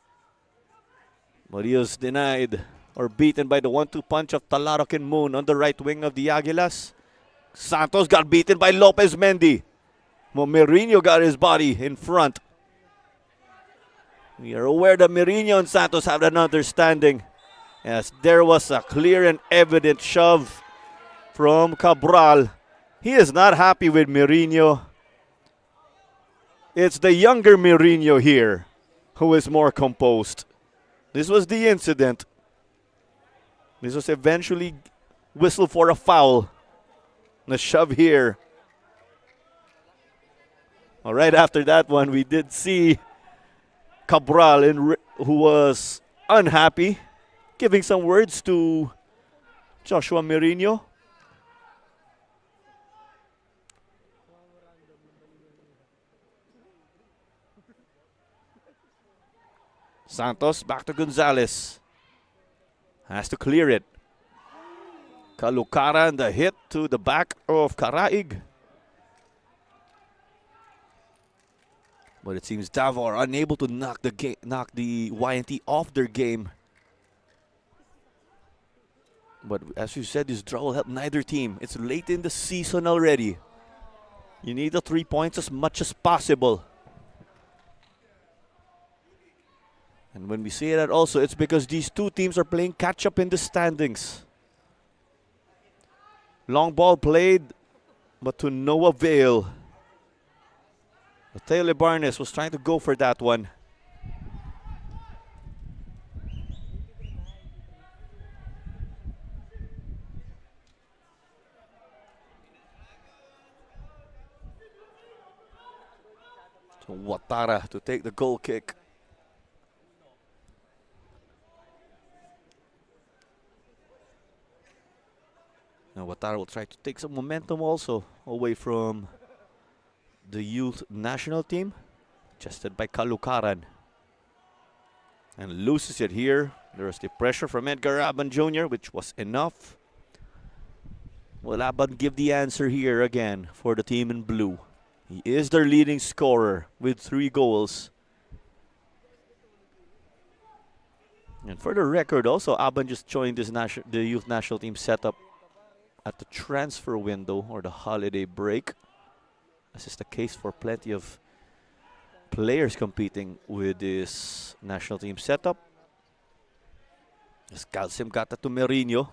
But he was denied or beaten by the 1-2 punch of Talarok and Moon on the right wing of the Aguilas. Santos got beaten by Lopez Mendy. Merino got his body in front. We are aware that Merino and Santos have an understanding, as there was a clear and evident shove from Cabral. He is not happy with Merino. It's the younger Merino here who is more composed. This was the incident. This was eventually whistled for a foul. The shove here. Well, right after that one, we did see Cabral, who was unhappy, giving some words to Joshua Merino. Santos back to Gonzalez. Has to clear it. Kalukara and the hit to the back of Karaig. But it seems Davao are unable to knock the YNT off their game. But as you said, this draw will help neither team. It's late in the season already. You need the 3 points as much as possible. And when we say that also, it's because these two teams are playing catch-up in the standings. Long ball played, but to no avail. Taylor Barnes was trying to go for that one. So Watara to take the goal kick. And Watara will try to take some momentum also away from the youth national team, adjusted by Kalukaran. And loses it here. There's the pressure from Edgar Aban Jr., which was enough. Will Aban give the answer here again for the team in blue? He is their leading scorer with 3 goals. And for the record also, Aban just joined this the youth national team setup at the transfer window or the holiday break. This is the case for plenty of players competing with this national team setup. As Calcim got that to Merino.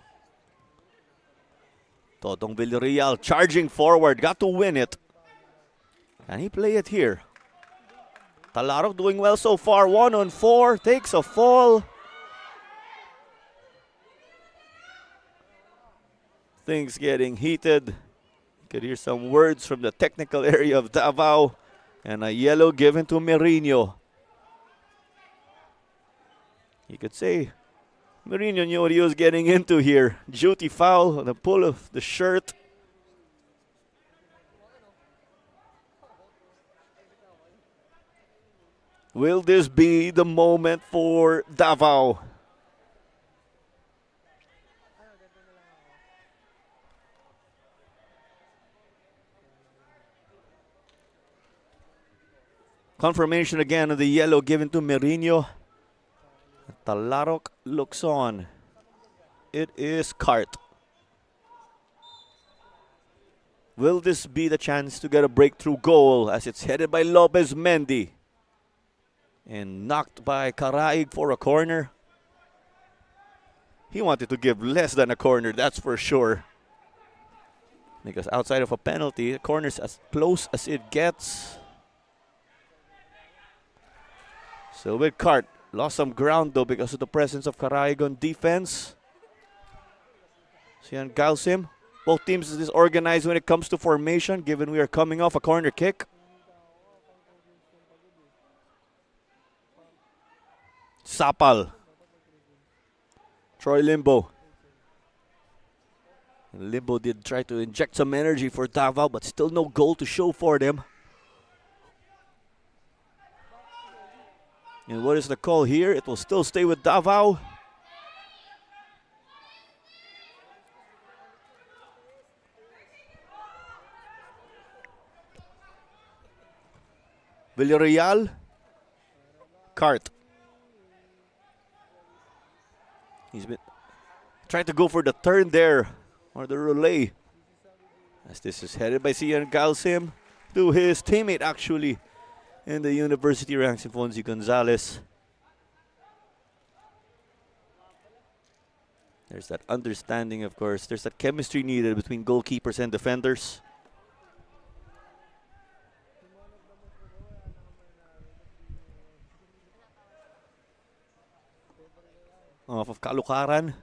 Totong Villarreal charging forward, got to win it. Can he play it here? Talarok doing well so far, 1-on-4, takes a fall. Things getting heated. You could hear some words from the technical area of Davao. And a yellow given to Merino. You could say Merino knew what he was getting into here. Duty foul on the pull of the shirt. Will this be the moment for Davao? Confirmation again of the yellow given to Merino. Talarok looks on. It is Cart. Will this be the chance to get a breakthrough goal as it's headed by Lopez Mendy? And knocked by Karaig for a corner. He wanted to give less than a corner, that's for sure. Because outside of a penalty, the corner's as close as it gets. So with Cart, lost some ground though because of the presence of Karaig on defense. Sian Galsim. Both teams is disorganized when it comes to formation, given we are coming off a corner kick. Sapal. Troy Limbo. And Limbo did try to inject some energy for Davao, but still no goal to show for them. And what is the call here? It will still stay with Davao. Villarreal. Cart. He's been trying to go for the turn there, or the relay. As this is headed by Sian Galsim to his teammate actually in the university ranks, Fonzie Gonzalez. There's that understanding, of course. There's that chemistry needed between goalkeepers and defenders. Off of Kalukaran.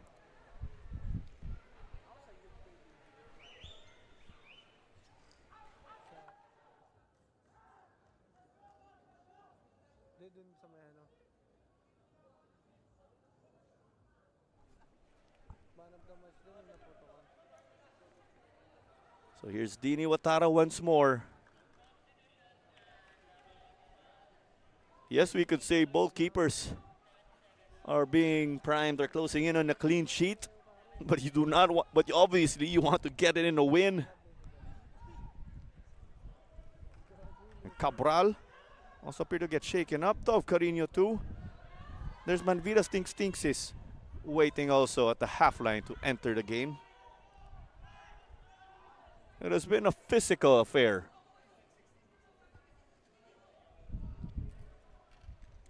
So here's Dini Watara once more. Yes, we could say both keepers are being primed or closing in on a clean sheet, but you do not want, but obviously you want to get it in a win. And Cabral also appeared to get shaken up though, Carino too. There's Manvida Stinksis waiting also at the half line to enter the game. It has been a physical affair.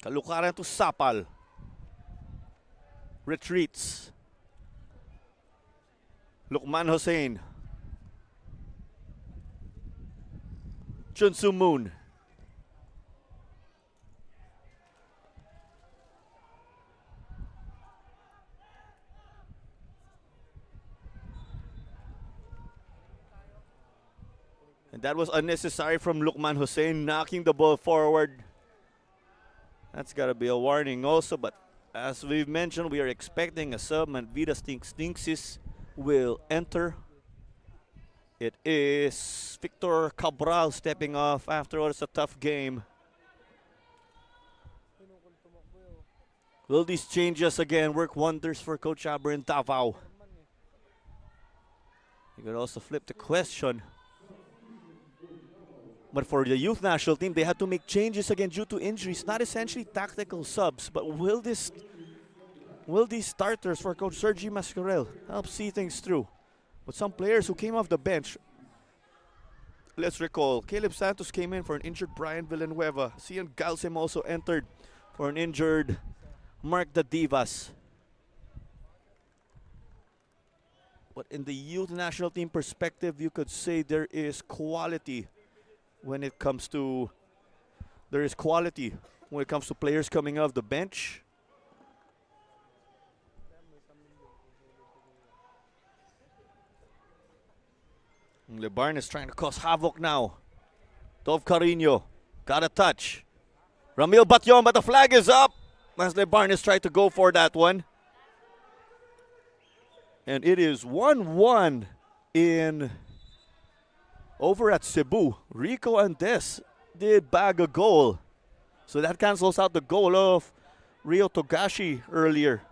Kalukaran to Sapal. Retreats. Lukman Hossein. Chunsu Moon. And that was unnecessary from Lukman Hossein, knocking the ball forward. That's got to be a warning also, but as we've mentioned, we are expecting a sub. Manvida Stinksis will enter It is Victor Cabral stepping off after all. It's a tough game. Will these changes again work wonders for Coach Aber in Davao? You could also flip the question. But for the youth national team, they had to make changes again due to injuries, not essentially tactical subs. But will these starters for Coach Sergi Mascarel help see things through? With some players who came off the bench, let's recall, Caleb Santos came in for an injured Brian Villanueva. Cian Galsim also entered for an injured Mark the Divas. But in the youth national team perspective, you could say there is quality when it comes to players coming off the bench. Lebarn is trying to cause havoc now. Dov Carino got a touch. Ramil Batyon, but the flag is up as Lebarn is trying to go for that one. And it is 1-1 over at Cebu. Rico Andes did bag a goal. So that cancels out the goal of Rio Togashi earlier.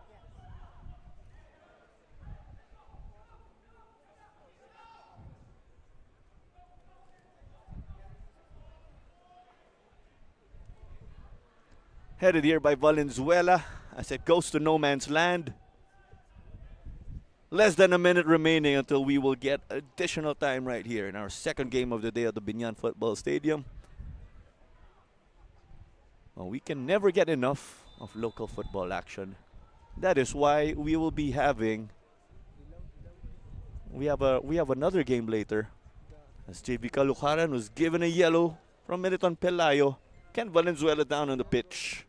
Headed here by Valenzuela as it goes to no man's land. Less than a minute remaining until we will get additional time right here in our second game of the day at the Binyan Football Stadium. Well, we can never get enough of local football action. That is why we will be having we have another game later as JV Calucaran was given a yellow from Militon Pelayo. Ken Valenzuela down on the pitch.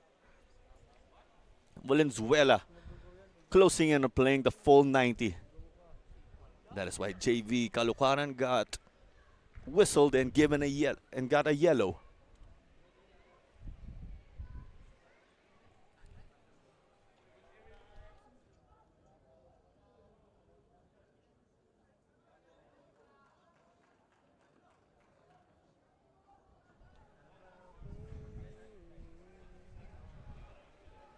Valenzuela closing in and playing the full 90. That is why JV Calucaran got whistled and given got a yellow.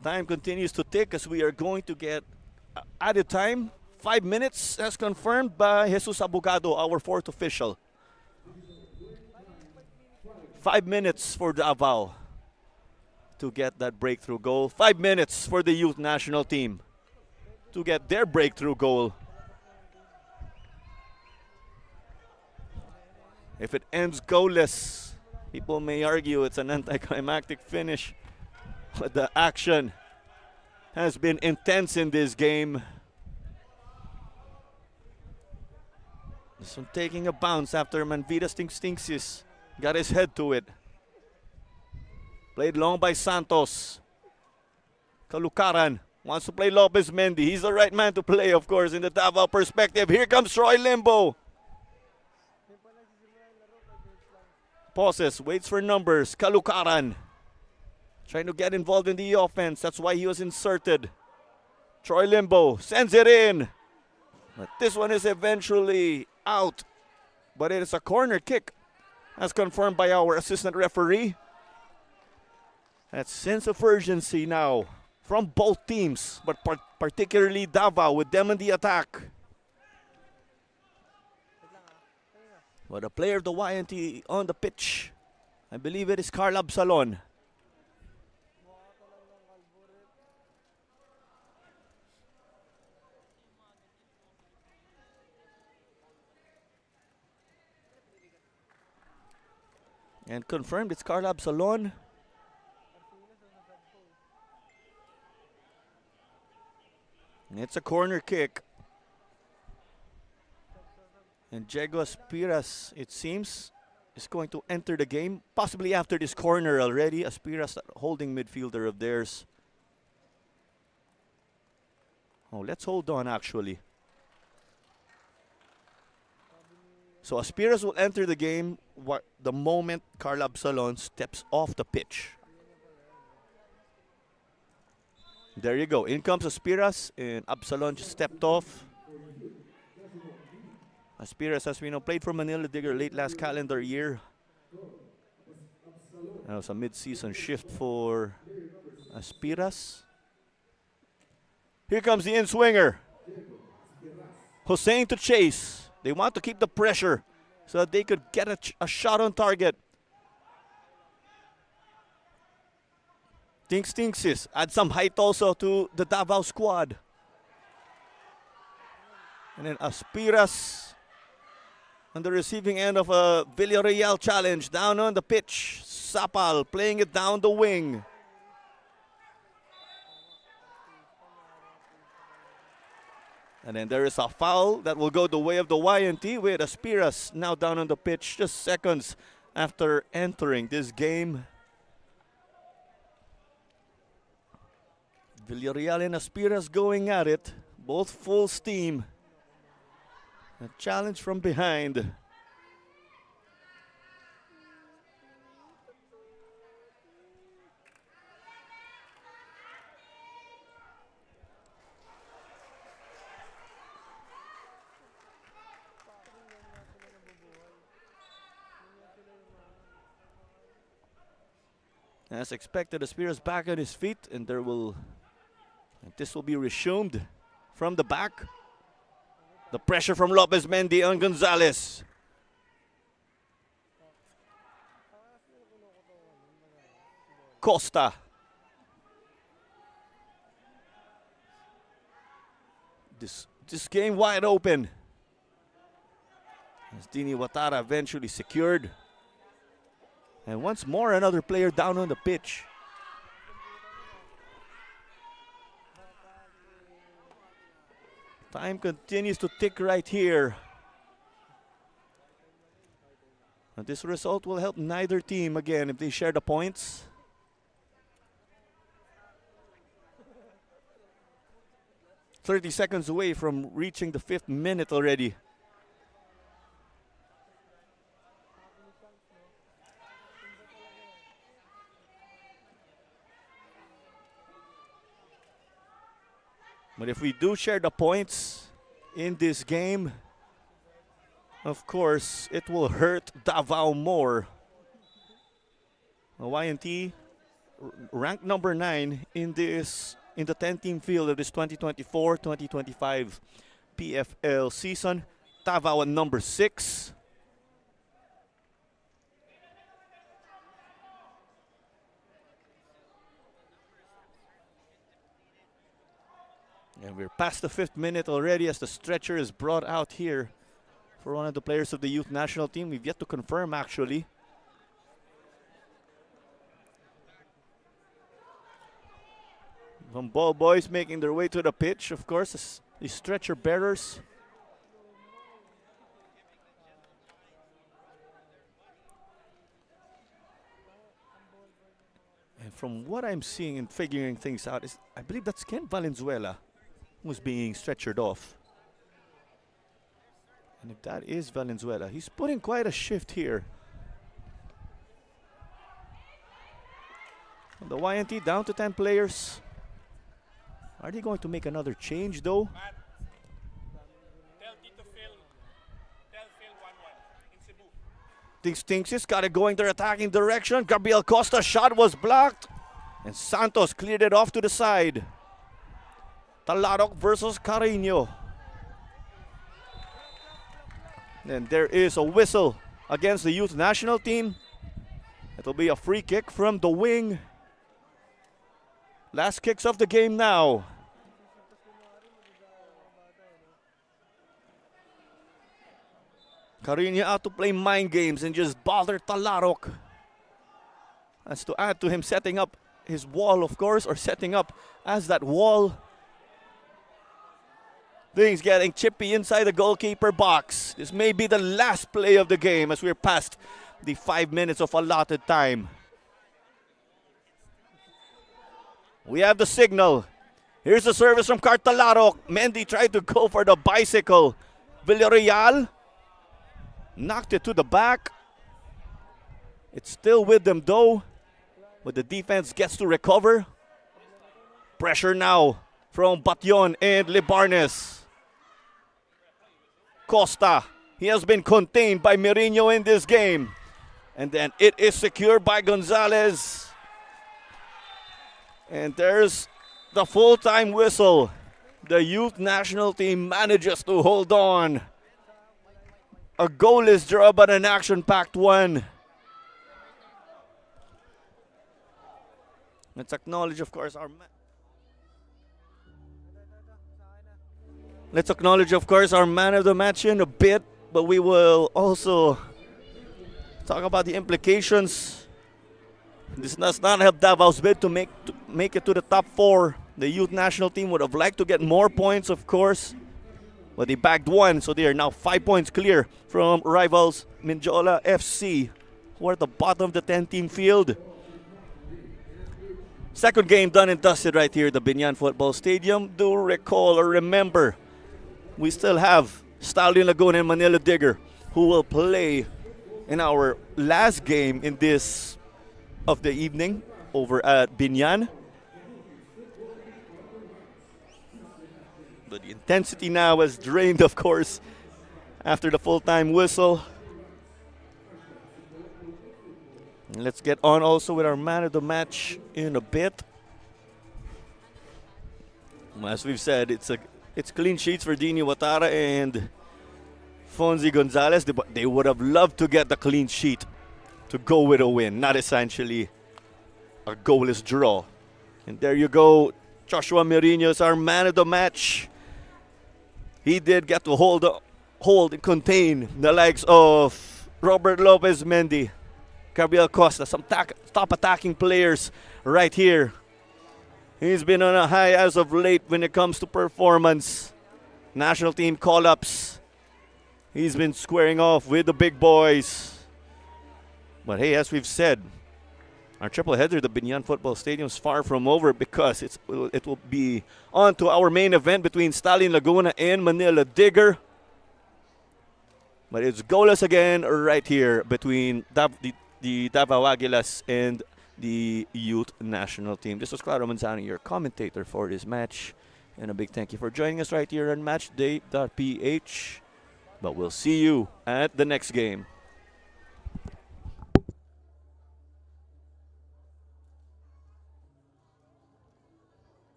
Time continues to tick as we are going to get added time. 5 minutes as confirmed by Jesus Abogado, our fourth official. 5 minutes for Davao to get that breakthrough goal. 5 minutes for the youth national team to get their breakthrough goal. If it ends goalless, people may argue it's an anticlimactic finish. But the action has been intense in this game. This one taking a bounce after Manvidas Stingsis got his head to it. Played long by Santos. Calucaran wants to play Lopez Mendy. He's the right man to play, of course, in the Davao perspective. Here comes Troy Limbo. Pauses, waits for numbers. Calucaran trying to get involved in the offense. That's why he was inserted. Troy Limbo sends it in. But this one is eventually out. But it is a corner kick, as confirmed by our assistant referee. That sense of urgency now from both teams, but particularly Davao with them in the attack. But a player of the YNT on the pitch, I believe it is Carl Absalon. And confirmed it's Carl Absalon. And it's a corner kick. And Diego Aspiras, it seems, is going to enter the game. Possibly after this corner already. Aspiras, holding midfielder of theirs. Oh, let's hold on actually. So Aspiras will enter the game the moment Carl Absalon steps off the pitch. There you go. In comes Aspiras and Absalon just stepped off. Aspiras, as we know, played for Manila Digger late last calendar year. That was a mid-season shift for Aspiras. Here comes the in-swinger. Hussein to chase. They want to keep the pressure so that they could get a shot on target. Tinksis add some height also to the Davao squad. And then Aspiras on the receiving end of a Villarreal challenge down on the pitch. Sapal playing it down the wing. And then there is a foul that will go the way of the YNT with Aspiras now down on the pitch just seconds after entering this game. Villarreal and Aspiras going at it, both full steam. A challenge from behind. As expected, Aspiras back on his feet, and this will be resumed from the back. The pressure from Lopez Mendy on Gonzalez. Costa. This game wide open. As Dini Watara eventually secured. And once more, another player down on the pitch. Time continues to tick right here. And this result will help neither team again if they share the points. "30 seconds away from reaching the 5th minute already. But if we do share the points in this game, of course, it will hurt Davao more. YNT ranked number 9 in the 10-team field of this 2024-2025 PFL season. Davao at number 6. And we're past the 5th minute already as the stretcher is brought out here for one of the players of the youth national team. We've yet to confirm, actually. Some ball boys making their way to the pitch, of course, the stretcher bearers. And from what I'm seeing and figuring things out, I believe that's Ken Valenzuela who's being stretchered off. And if that is Valenzuela, he's putting quite a shift here. The YNT down to 10 players. Are they going to make another change though? Tinksis got it going their attacking direction. Gabriel Costa's shot was blocked. And Santos cleared it off to the side. Talarok versus Carino. And there is a whistle against the youth national team. It'll be a free kick from the wing. Last kicks of the game now. Carino out to play mind games and just bother Talarok. That's to add to him setting up his wall, of course, or setting up as that wall. Things getting chippy inside the goalkeeper box. This may be the last play of the game as we're past the 5 minutes of allotted time. We have the signal. Here's the service from Talarok. Mendy tried to go for the bicycle. Villarreal knocked it to the back. It's still with them though, but the defense gets to recover. Pressure now from Batyon and Libarnes. Costa He has been contained by Mourinho in this game. And then it is secured by Gonzalez. And there's the full-time whistle. The youth national team manages to hold on. A goalless draw, but an action-packed one. Let's acknowledge, of course, our man of the match in a bit, but we will also talk about the implications. This does not help Davao's bid to make it to the top 4. The youth national team would have liked to get more points, of course, but they bagged 1, so they are now 5 points clear from rivals Mindiola FC, who are at the bottom of the 10-team field. Second game done and dusted right here at the Binyan Football Stadium. Do recall or remember, we still have Stallion Laguna and Manila Digger, who will play in our last game in this of the evening over at Binyan. But the intensity now has drained, of course, after the full-time whistle. And let's get on also with our man of the match in a bit. As we've said, it's clean sheets for Dini Watara and Fonzie Gonzalez. They would have loved to get the clean sheet to go with a win, not essentially a goalless draw. And there you go. Joshua Mourinho is our man of the match. He did get to hold and contain the likes of Robert Lopez Mendy, Gabriel Costa, some top attacking players right here. He's been on a high as of late when it comes to performance. National team call-ups. He's been squaring off with the big boys. But hey, as we've said, our triple header, the Binyan Football Stadium, is far from over because it will be on to our main event between Stallion Laguna and Manila Digger. But it's goalless again right here between the Davao Aguilas and the youth national team. This was Claudio Manzano, your commentator for this match. And a big thank you for joining us right here on matchday.ph. But we'll see you at the next game.